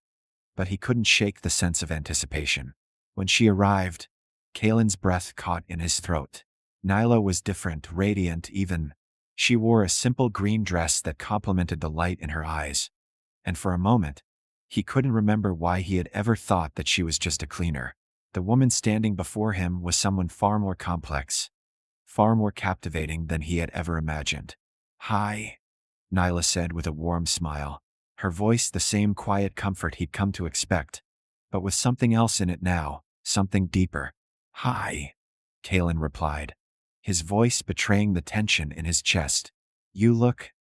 But he couldn't shake the sense of anticipation. When she arrived, Kalen's breath caught in his throat. Nyla was different, radiant even. She wore a simple green dress that complemented the light in her eyes. And for a moment, he couldn't remember why he had ever thought that she was just a cleaner. The woman standing before him was someone far more complex, far more captivating than he had ever imagined. "Hi," Nyla said with a warm smile, her voice the same quiet comfort he'd come to expect, but with something else in it now, something deeper. "Hi," Kalen replied, his voice betraying the tension in his chest. "You look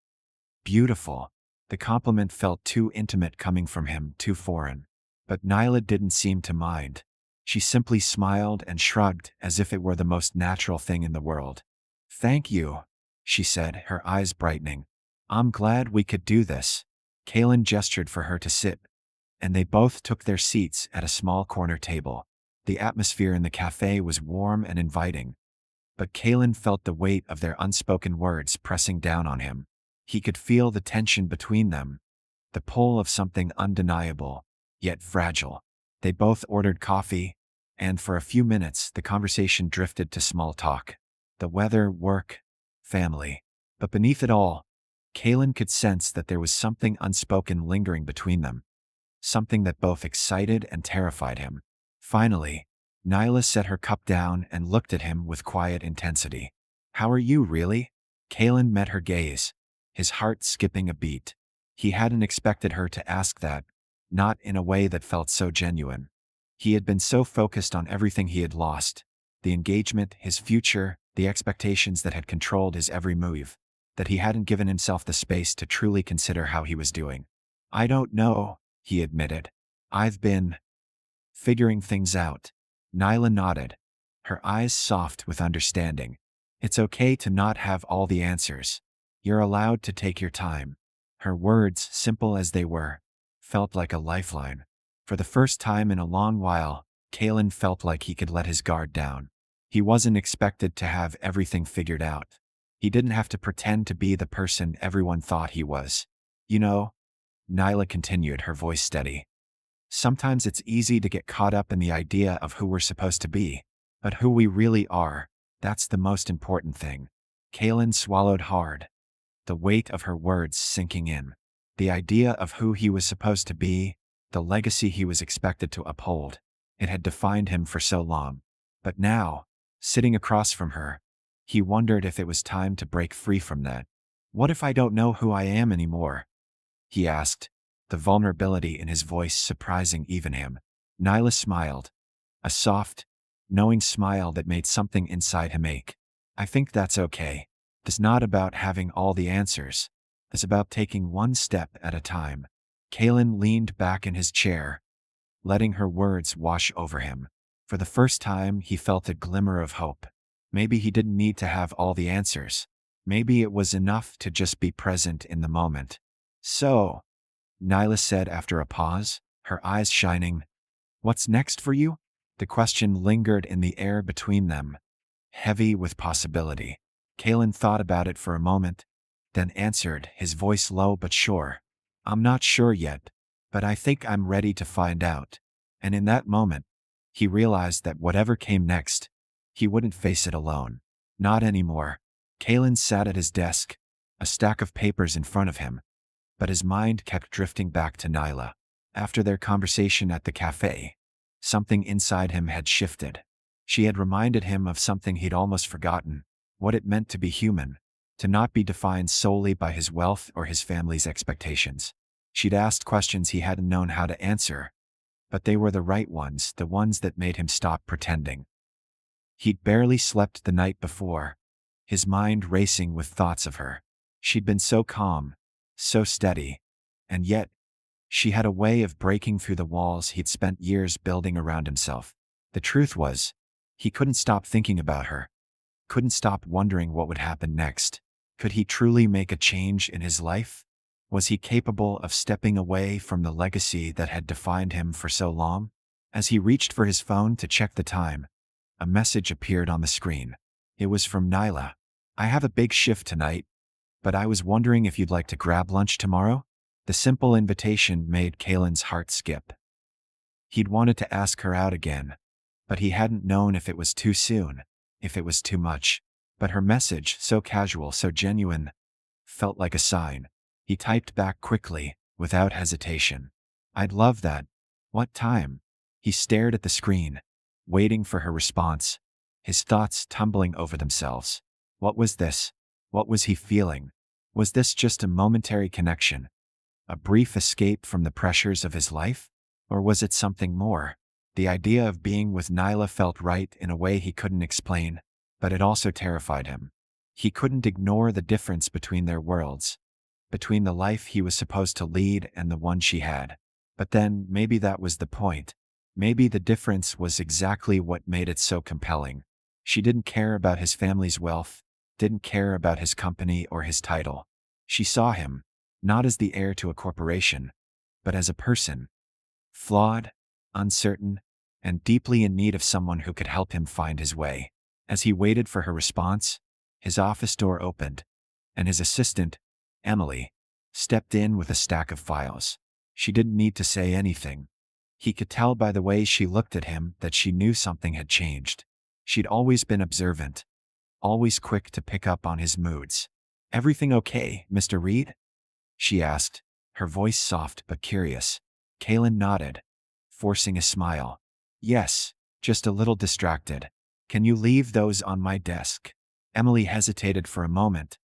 Beautiful. The compliment felt too intimate coming from him, too foreign. But Nyla didn't seem to mind. She simply smiled and shrugged as if it were the most natural thing in the world. Thank you, she said, her eyes brightening. I'm glad we could do this. Kaylin gestured for her to sit, and they both took their seats at a small corner table. The atmosphere in the cafe was warm and inviting, but Kaylin felt the weight of their unspoken words pressing down on him. He could feel the tension between them, the pull of something undeniable, yet fragile. They both ordered coffee, and for a few minutes the conversation drifted to small talk. The weather, work, family. But beneath it all, Kaylin could sense that there was something unspoken lingering between them, something that both excited and terrified him. Finally, Nyla set her cup down and looked at him with quiet intensity. How are you, really? Kaylin met her gaze, his heart skipping a beat. He hadn't expected her to ask that, not in a way that felt so genuine. He had been so focused on everything he had lost, the engagement, his future, the expectations that had controlled his every move, that he hadn't given himself the space to truly consider how he was doing. I don't know, he admitted. I've been figuring things out. Nyla nodded, her eyes soft with understanding. It's okay to not have all the answers. You're allowed to take your time. Her words, simple as they were, felt like a lifeline. For the first time in a long while, Kaylin felt like he could let his guard down. He wasn't expected to have everything figured out. He didn't have to pretend to be the person everyone thought he was. You know, Nyla continued, her voice steady. Sometimes it's easy to get caught up in the idea of who we're supposed to be, but who we really are, that's the most important thing. Kaylin swallowed hard, the weight of her words sinking in. The idea of who he was supposed to be, the legacy he was expected to uphold, it had defined him for so long. But now, sitting across from her, he wondered if it was time to break free from that. What if I don't know who I am anymore? He asked, the vulnerability in his voice surprising even him. Nyla smiled, a soft, knowing smile that made something inside him ache. I think that's okay. It's not about having all the answers. It's about taking one step at a time. Kaylin leaned back in his chair, letting her words wash over him. For the first time, he felt a glimmer of hope. Maybe he didn't need to have all the answers. Maybe it was enough to just be present in the moment. So, Nyla said after a pause, her eyes shining, what's next for you? The question lingered in the air between them, heavy with possibility. Kaylin thought about it for a moment, then answered, his voice low but sure. I'm not sure yet, but I think I'm ready to find out. And in that moment, he realized that whatever came next, he wouldn't face it alone. Not anymore. Kaylin sat at his desk, a stack of papers in front of him, but his mind kept drifting back to Nyla. After their conversation at the cafe, something inside him had shifted. She had reminded him of something he'd almost forgotten, what it meant to be human, to not be defined solely by his wealth or his family's expectations. She'd asked questions he hadn't known how to answer, but they were the right ones, the ones that made him stop pretending. He'd barely slept the night before, his mind racing with thoughts of her. She'd been so calm, so steady, and yet, she had a way of breaking through the walls he'd spent years building around himself. The truth was, he couldn't stop thinking about her, couldn't stop wondering what would happen next. Could he truly make a change in his life? Was he capable of stepping away from the legacy that had defined him for so long? As he reached for his phone to check the time, a message appeared on the screen. It was from Nyla. I have a big shift tonight, but I was wondering if you'd like to grab lunch tomorrow? The simple invitation made Kaylin's heart skip. He'd wanted to ask her out again, but he hadn't known if it was too soon, if it was too much. But her message, so casual, so genuine, felt like a sign. He typed back quickly, without hesitation. I'd love that. What time? He stared at the screen, waiting for her response, his thoughts tumbling over themselves. What was this? What was he feeling? Was this just a momentary connection? A brief escape from the pressures of his life? Or was it something more? The idea of being with Nyla felt right in a way he couldn't explain, but it also terrified him. He couldn't ignore the difference between their worlds. between the life he was supposed to lead and the one she had. But then, maybe that was the point. Maybe the difference was exactly what made it so compelling. She didn't care about his family's wealth, didn't care about his company or his title. She saw him, not as the heir to a corporation, but as a person. Flawed, uncertain, and deeply in need of someone who could help him find his way. As he waited for her response, his office door opened, and his assistant, Emily, stepped in with a stack of files. She didn't need to say anything. He could tell by the way she looked at him that she knew something had changed. She'd always been observant, always quick to pick up on his moods. "Everything okay, Mr. Reed?" she asked, her voice soft but curious. Kalen nodded, forcing a smile. "Yes, just a little distracted. Can you leave those on my desk?" Emily hesitated for a moment,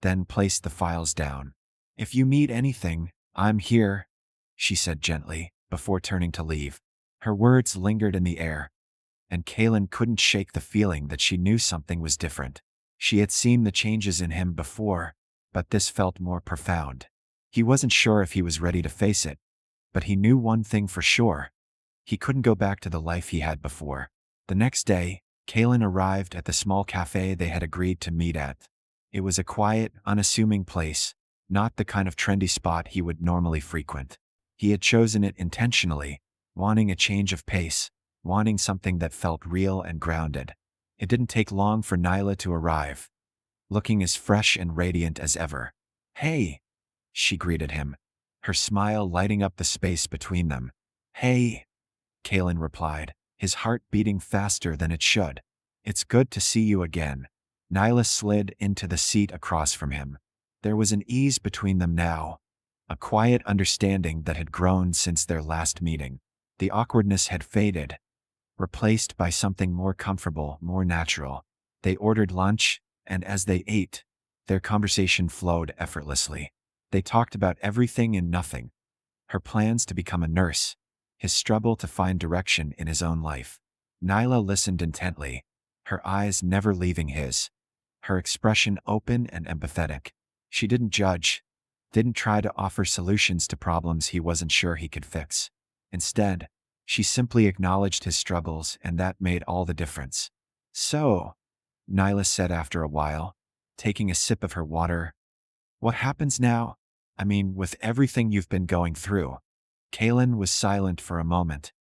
then placed the files down. "If you need anything, I'm here," she said gently, before turning to leave. Her words lingered in the air, and Kalen couldn't shake the feeling that she knew something was different. She had seen the changes in him before, but this felt more profound. He wasn't sure if he was ready to face it, but he knew one thing for sure. He couldn't go back to the life he had before. The next day, Kalen arrived at the small cafe they had agreed to meet at. It was a quiet, unassuming place, not the kind of trendy spot he would normally frequent. He had chosen it intentionally, wanting a change of pace, wanting something that felt real and grounded. It didn't take long for Nyla to arrive, looking as fresh and radiant as ever. "Hey," she greeted him, her smile lighting up the space between them. "Hey," Kalen replied, his heart beating faster than it should. "It's good to see you again." Nyla slid into the seat across from him. There was an ease between them now, a quiet understanding that had grown since their last meeting. The awkwardness had faded, replaced by something more comfortable, more natural. They ordered lunch, and as they ate, their conversation flowed effortlessly. They talked about everything and nothing. Her plans to become a nurse, his struggle to find direction in his own life. Nyla listened intently, her eyes never leaving his, her expression open and empathetic. She didn't judge, didn't try to offer solutions to problems he wasn't sure he could fix. Instead, she simply acknowledged his struggles, and that made all the difference. "So," Nyla said after a while, taking a sip of her water, "what happens now? I mean, with everything you've been going through." Kalen was silent for a moment,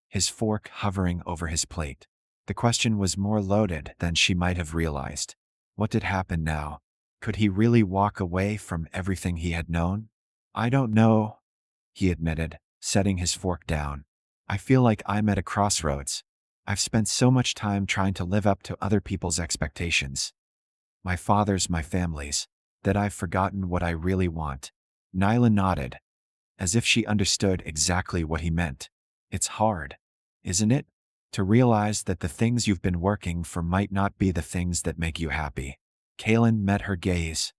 his fork hovering over his plate. The question was more loaded than she might have realized. What did happen now? Could he really walk away from everything he had known? "I don't know," he admitted, setting his fork down. "I feel like I'm at a crossroads. I've spent so much time trying to live up to other people's expectations. My father's, my family's, that I've forgotten what I really want." Nyla nodded, as if she understood exactly what he meant. "It's hard, isn't it? To realize that the things you've been working for might not be the things that make you happy." Kalen met her gaze,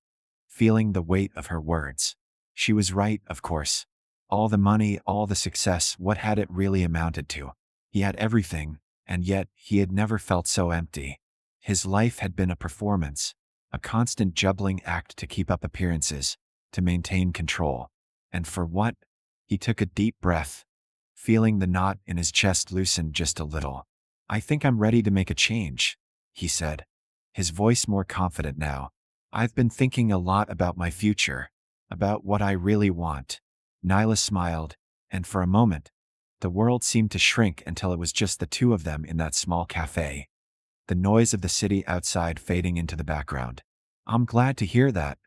feeling the weight of her words. She was right, of course. All the money, all the success, what had it really amounted to? He had everything, and yet he had never felt so empty. His life had been a performance, a constant juggling act to keep up appearances, to maintain control. And for what? He took a deep breath, feeling the knot in his chest loosen just a little. "I think I'm ready to make a change," he said, his voice more confident now. "I've been thinking a lot about my future, about what I really want." Nyla smiled, and for a moment, the world seemed to shrink until it was just the two of them in that small cafe, the noise of the city outside fading into the background. "I'm glad to hear that,"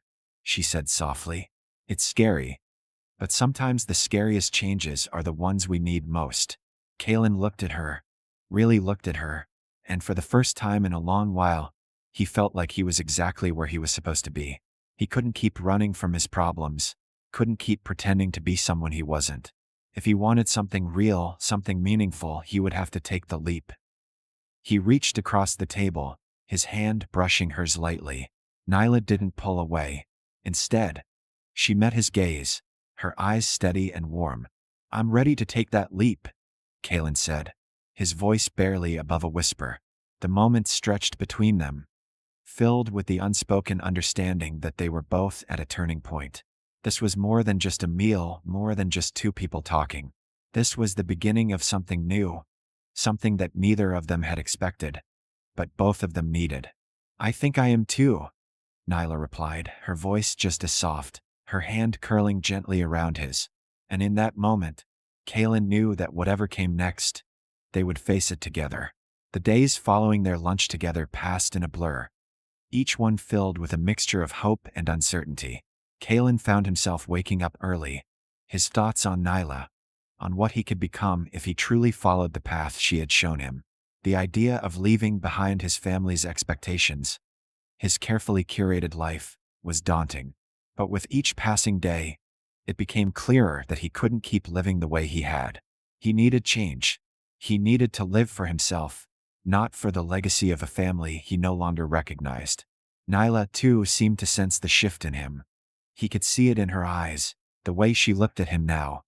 she said softly. "It's scary, but sometimes the scariest changes are the ones we need most." Kalen looked at her, really looked at her, and for the first time in a long while, he felt like he was exactly where he was supposed to be. He couldn't keep running from his problems, couldn't keep pretending to be someone he wasn't. If he wanted something real, something meaningful, he would have to take the leap. He reached across the table, his hand brushing hers lightly. Nyla didn't pull away. Instead, she met his gaze, her eyes steady and warm. "I'm ready to take that leap," Kalen said, his voice barely above a whisper. The moment stretched between them, filled with the unspoken understanding that they were both at a turning point. This was more than just a meal, more than just two people talking. This was the beginning of something new, something that neither of them had expected, but both of them needed. "I think I am too," Nyla replied, her voice just as soft, her hand curling gently around his. And in that moment, Kalen knew that whatever came next, they would face it together. The days following their lunch together passed in a blur, each one filled with a mixture of hope and uncertainty. Kalen found himself waking up early, his thoughts on Nyla, on what he could become if he truly followed the path she had shown him. The idea of leaving behind his family's expectations, his carefully curated life, was daunting. But with each passing day, it became clearer that he couldn't keep living the way he had. He needed change. He needed to live for himself, not for the legacy of a family he no longer recognized. Nyla, too, seemed to sense the shift in him. He could see it in her eyes, the way she looked at him now,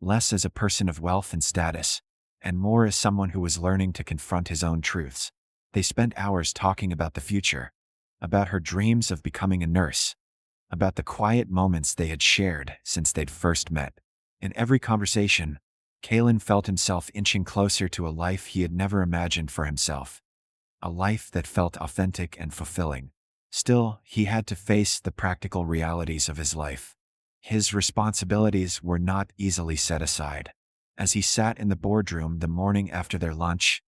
less as a person of wealth and status, and more as someone who was learning to confront his own truths. They spent hours talking about the future, about her dreams of becoming a nurse, about the quiet moments they had shared since they'd first met. In every conversation, Kalen felt himself inching closer to a life he had never imagined for himself, a life that felt authentic and fulfilling. Still, he had to face the practical realities of his life. His responsibilities were not easily set aside. As he sat in the boardroom the morning after their lunch,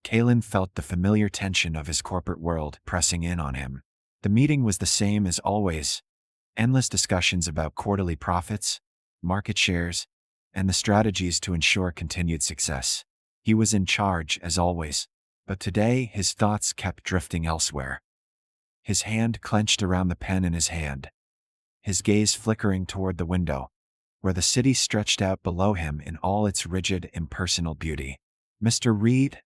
Kalen felt the familiar tension of his corporate world pressing in on him. The meeting was the same as always, endless discussions about quarterly profits, market shares, and the strategies to ensure continued success. He was in charge, as always, but today his thoughts kept drifting elsewhere. His hand clenched around the pen in his hand, his gaze flickering toward the window, where the city stretched out below him in all its rigid, impersonal beauty. "Mr. Reed?"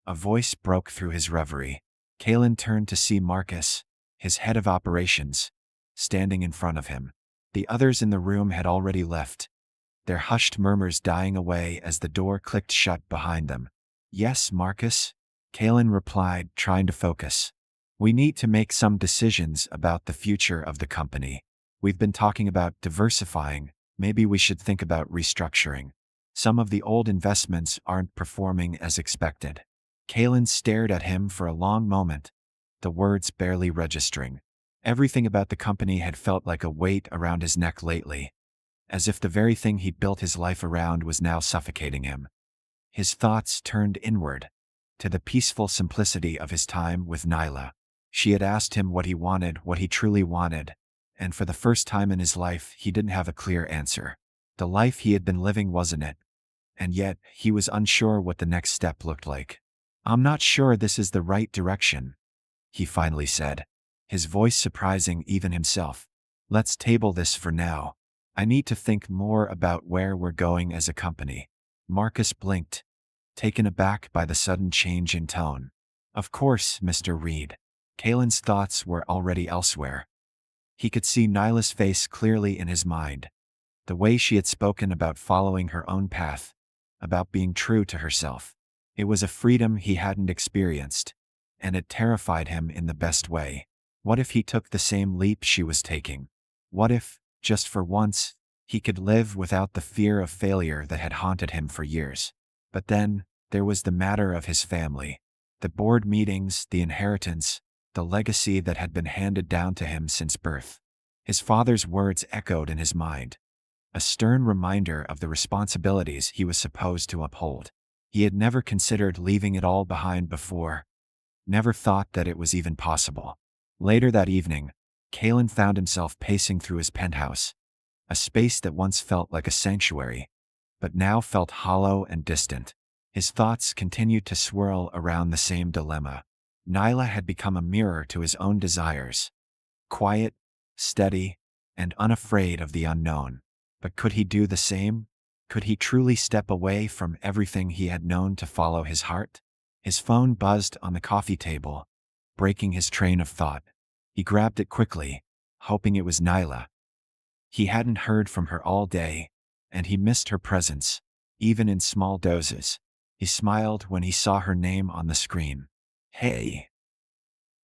A voice broke through his reverie. Kalen turned to see Marcus, his head of operations, standing in front of him. The others in the room had already left, their hushed murmurs dying away as the door clicked shut behind them. "Yes, Marcus," Kalen replied, trying to focus. "We need to make some decisions about the future of the company. We've been talking about diversifying. Maybe we should think about restructuring. Some of the old investments aren't performing as expected." Kalen stared at him for a long moment, the words barely registering. Everything about the company had felt like a weight around his neck lately, as if the very thing he built his life around was now suffocating him. His thoughts turned inward, to the peaceful simplicity of his time with Nyla. She had asked him what he wanted, what he truly wanted, and for the first time in his life he didn't have a clear answer. The life he had been living wasn't it, and yet he was unsure what the next step looked like. "I'm not sure this is the right direction," he finally said, his voice surprising even himself. "Let's table this for now. I need to think more about where we're going as a company." Marcus blinked, taken aback by the sudden change in tone. "Of course, Mr. Reed." Kalen's thoughts were already elsewhere. He could see Nyla's face clearly in his mind, the way she had spoken about following her own path, about being true to herself. It was a freedom he hadn't experienced, and it terrified him in the best way. What if he took the same leap she was taking? What if, just for once, he could live without the fear of failure that had haunted him for years? But then, there was the matter of his family. The board meetings, the inheritance, the legacy that had been handed down to him since birth. His father's words echoed in his mind, a stern reminder of the responsibilities he was supposed to uphold. He had never considered leaving it all behind before, never thought that it was even possible. Later that evening, Kalen found himself pacing through his penthouse, a space that once felt like a sanctuary, but now felt hollow and distant. His thoughts continued to swirl around the same dilemma. Nyla had become a mirror to his own desires, quiet, steady, and unafraid of the unknown. But could he do the same? Could he truly step away from everything he had known to follow his heart? His phone buzzed on the coffee table, breaking his train of thought. He grabbed it quickly, hoping it was Nyla. He hadn't heard from her all day, and he missed her presence, even in small doses. He smiled when he saw her name on the screen. "Hey,"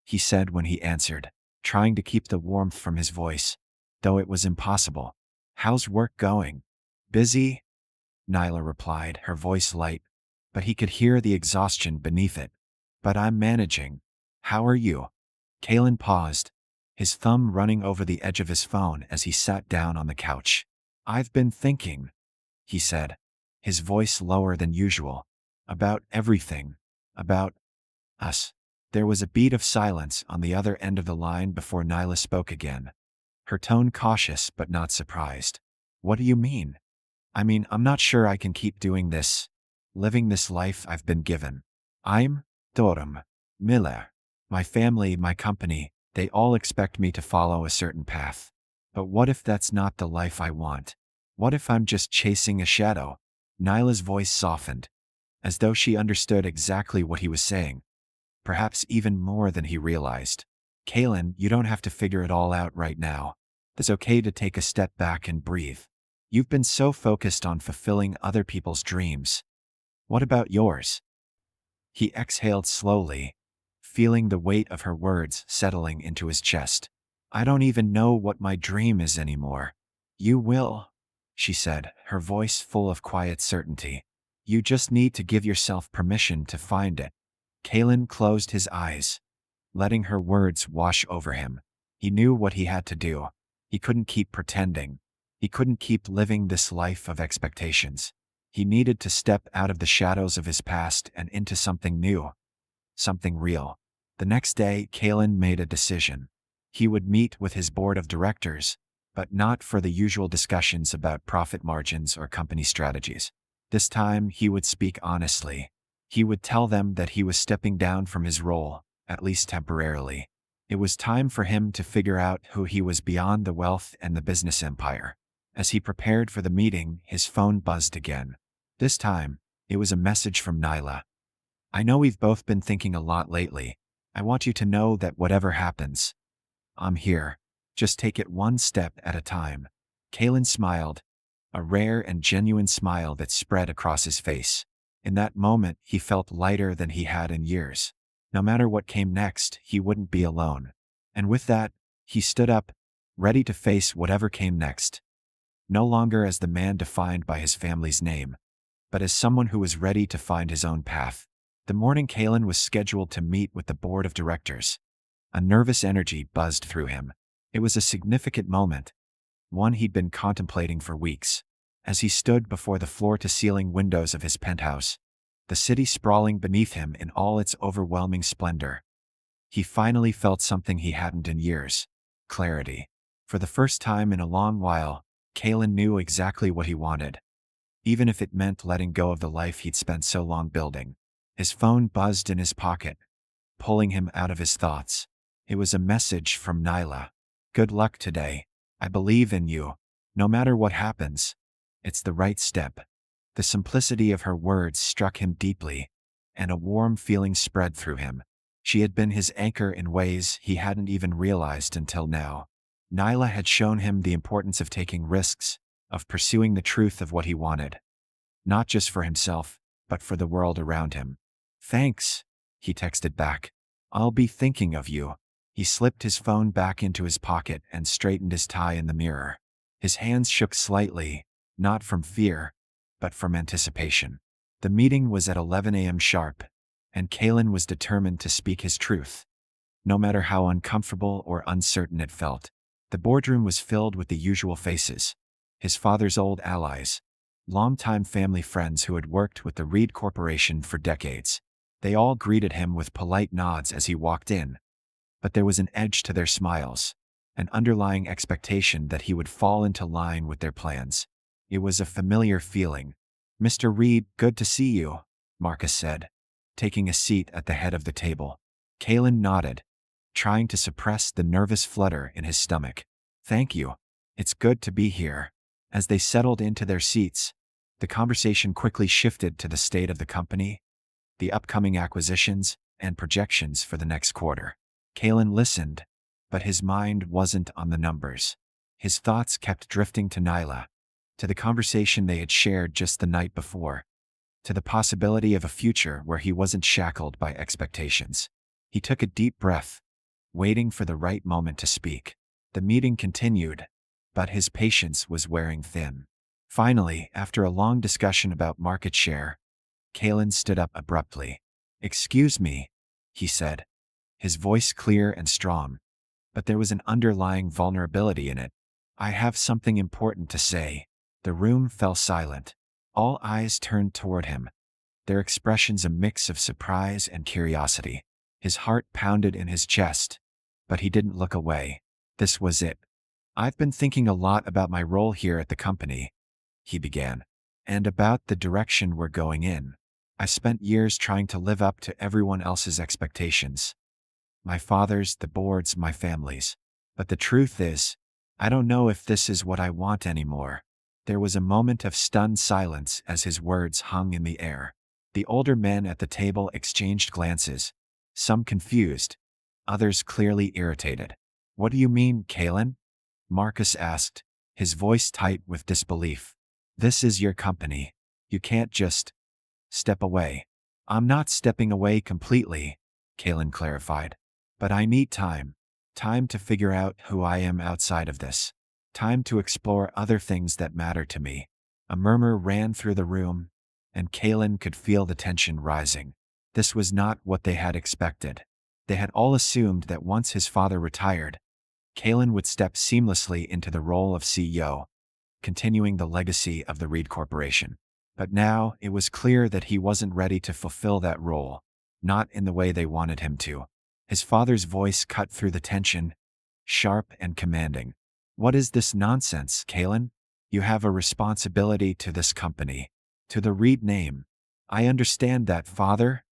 he said when he answered, trying to keep the warmth from his voice. though it was impossible. How's work going? Busy? Nyla replied, her voice light, but he could hear the exhaustion beneath it. But I'm managing. How are you? Kalen paused, his thumb running over the edge of his phone as he sat down on the couch. I've been thinking, he said, his voice lower than usual, about everything, about us. There was a beat of silence on the other end of the line before Nyla spoke again, her tone cautious but not surprised. What do you mean? I mean, I'm not sure I can keep doing this, living this life I've been given. I'm Torum Miller. My family, my company, they all expect me to follow a certain path. But what if that's not the life I want? What if I'm just chasing a shadow? Nyla's voice softened, as though she understood exactly what he was saying, perhaps even more than he realized. Kalen, you don't have to figure it all out right now. It's okay to take a step back and breathe. You've been so focused on fulfilling other people's dreams. What about yours? He exhaled slowly, feeling the weight of her words settling into his chest. I don't even know what my dream is anymore. You will, she said, her voice full of quiet certainty. You just need to give yourself permission to find it. Kalen closed his eyes, letting her words wash over him. He knew what he had to do. He couldn't keep pretending. He couldn't keep living this life of expectations. He needed to step out of the shadows of his past and into something new, something real. The next day, Kalen made a decision. He would meet with his board of directors, but not for the usual discussions about profit margins or company strategies. This time, he would speak honestly. He would tell them that he was stepping down from his role, at least temporarily. It was time for him to figure out who he was beyond the wealth and the business empire. As he prepared for the meeting, his phone buzzed again. This time, it was a message from Nyla. I know we've both been thinking a lot lately. I want you to know that whatever happens, I'm here. Just take it one step at a time. Kalen smiled, a rare and genuine smile that spread across his face. In that moment, he felt lighter than he had in years. No matter what came next, he wouldn't be alone. And with that, he stood up, ready to face whatever came next. No longer as the man defined by his family's name, but as someone who was ready to find his own path. The morning Kalen was scheduled to meet with the board of directors. A nervous energy buzzed through him. It was a significant moment, one he'd been contemplating for weeks. As he stood before the floor-to-ceiling windows of his penthouse, the city sprawling beneath him in all its overwhelming splendor, he finally felt something he hadn't in years: clarity. For the first time in a long while, Kalen knew exactly what he wanted, even if it meant letting go of the life he'd spent so long building. His phone buzzed in his pocket, pulling him out of his thoughts. It was a message from Nyla. Good luck today. I believe in you. No matter what happens, it's the right step. The simplicity of her words struck him deeply, and a warm feeling spread through him. She had been his anchor in ways he hadn't even realized until now. Nyla had shown him the importance of taking risks, of pursuing the truth of what he wanted. Not just for himself, but for the world around him. Thanks, he texted back. I'll be thinking of you. He slipped his phone back into his pocket and straightened his tie in the mirror. His hands shook slightly, not from fear, but from anticipation. The meeting was at 11 a.m. sharp, and Kalen was determined to speak his truth, no matter how uncomfortable or uncertain it felt. The boardroom was filled with the usual faces: his father's old allies, longtime family friends who had worked with the Reed Corporation for decades. They all greeted him with polite nods as he walked in, but there was an edge to their smiles, an underlying expectation that he would fall into line with their plans. It was a familiar feeling. Mr. Reed, good to see you, Marcus said, taking a seat at the head of the table. Kalen nodded, trying to suppress the nervous flutter in his stomach. Thank you. It's good to be here. As they settled into their seats, the conversation quickly shifted to the state of the company, the upcoming acquisitions, and projections for the next quarter. Kalen listened, but his mind wasn't on the numbers. His thoughts kept drifting to Nyla, to the conversation they had shared just the night before, to the possibility of a future where he wasn't shackled by expectations. He took a deep breath, waiting for the right moment to speak. The meeting continued, but his patience was wearing thin. Finally, after a long discussion about market share, Kalen stood up abruptly. "Excuse me," he said, his voice clear and strong, but there was an underlying vulnerability in it. "I have something important to say." The room fell silent. All eyes turned toward him, their expressions a mix of surprise and curiosity. His heart pounded in his chest, but he didn't look away. This was it. "I've been thinking a lot about my role here at the company," he began, "and about the direction we're going in. I spent years trying to live up to everyone else's expectations. My father's, the board's, my family's. But the truth is, I don't know if this is what I want anymore." There was a moment of stunned silence as his words hung in the air. The older men at the table exchanged glances, some confused, others clearly irritated. "What do you mean, Kalen?" Marcus asked, his voice tight with disbelief. "This is your company. You can't just step away." "I'm not stepping away completely," Kalen clarified. "But I need time. Time to figure out who I am outside of this. Time to explore other things that matter to me." A murmur ran through the room, and Kalen could feel the tension rising. This was not what they had expected. They had all assumed that once his father retired, Kalen would step seamlessly into the role of CEO, continuing the legacy of the Reed Corporation. But now it was clear that he wasn't ready to fulfill that role, not in the way they wanted him to. His father's voice cut through the tension, sharp and commanding. "What is this nonsense, Kalen? You have a responsibility to this company, to the Reed name." "I understand that, father,"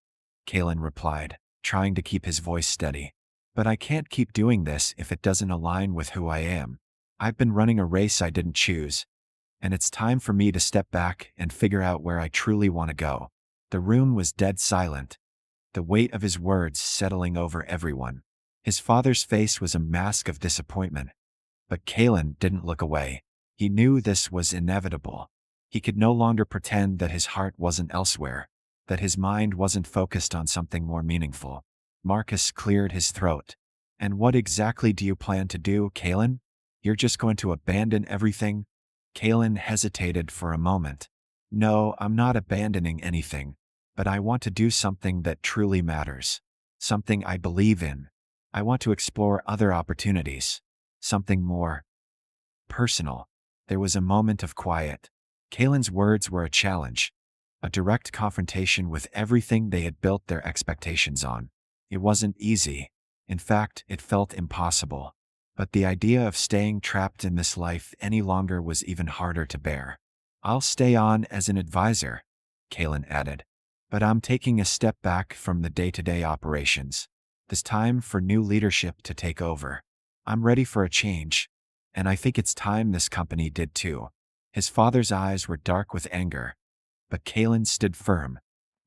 Kalen replied, trying to keep his voice steady. "But I can't keep doing this if it doesn't align with who I am. I've been running a race I didn't choose, and it's time for me to step back and figure out where I truly want to go." The room was dead silent, the weight of his words settling over everyone. His father's face was a mask of disappointment, but Kalen didn't look away. He knew this was inevitable. He could no longer pretend that his heart wasn't elsewhere, that his mind wasn't focused on something more meaningful. Marcus cleared his throat. "And what exactly do you plan to do, Kalen? You're just going to abandon everything?" Kalen hesitated for a moment. "No, I'm not abandoning anything, but I want to do something that truly matters. Something I believe in. I want to explore other opportunities. Something more personal." There was a moment of quiet. Kalen's words were a challenge, a direct confrontation with everything they had built their expectations on. It wasn't easy. In fact, it felt impossible. But the idea of staying trapped in this life any longer was even harder to bear. "I'll stay on as an advisor," Kalen added, "but I'm taking a step back from the day-to-day operations. It's time for new leadership to take over. I'm ready for a change, and I think it's time this company did too." His father's eyes were dark with anger, but Kalen stood firm,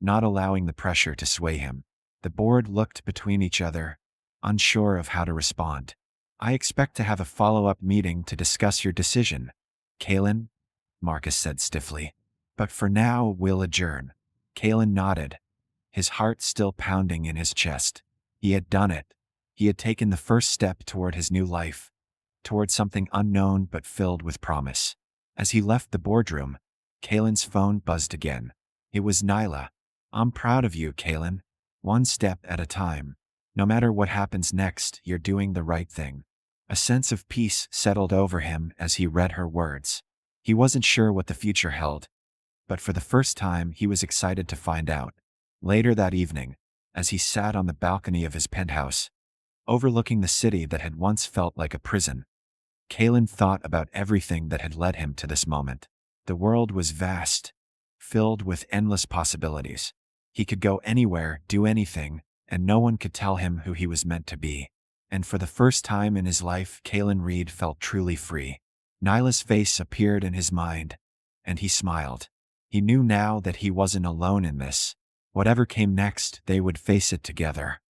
not allowing the pressure to sway him. The board looked between each other, unsure of how to respond. "I expect to have a follow-up meeting to discuss your decision, Kalen," Marcus said stiffly. "But for now, we'll adjourn." Kalen nodded, his heart still pounding in his chest. He had done it. He had taken the first step toward his new life, toward something unknown but filled with promise. As he left the boardroom, Kalen's phone buzzed again. It was Nyla. "I'm proud of you, Kalen. One step at a time. No matter what happens next, you're doing the right thing." A sense of peace settled over him as he read her words. He wasn't sure what the future held, but for the first time he was excited to find out. Later that evening, as he sat on the balcony of his penthouse, overlooking the city that had once felt like a prison, Kalen thought about everything that had led him to this moment. The world was vast, filled with endless possibilities. He could go anywhere, do anything, and no one could tell him who he was meant to be. And for the first time in his life, Kalen Reed felt truly free. Nyla's face appeared in his mind, and he smiled. He knew now that he wasn't alone in this. Whatever came next, they would face it together.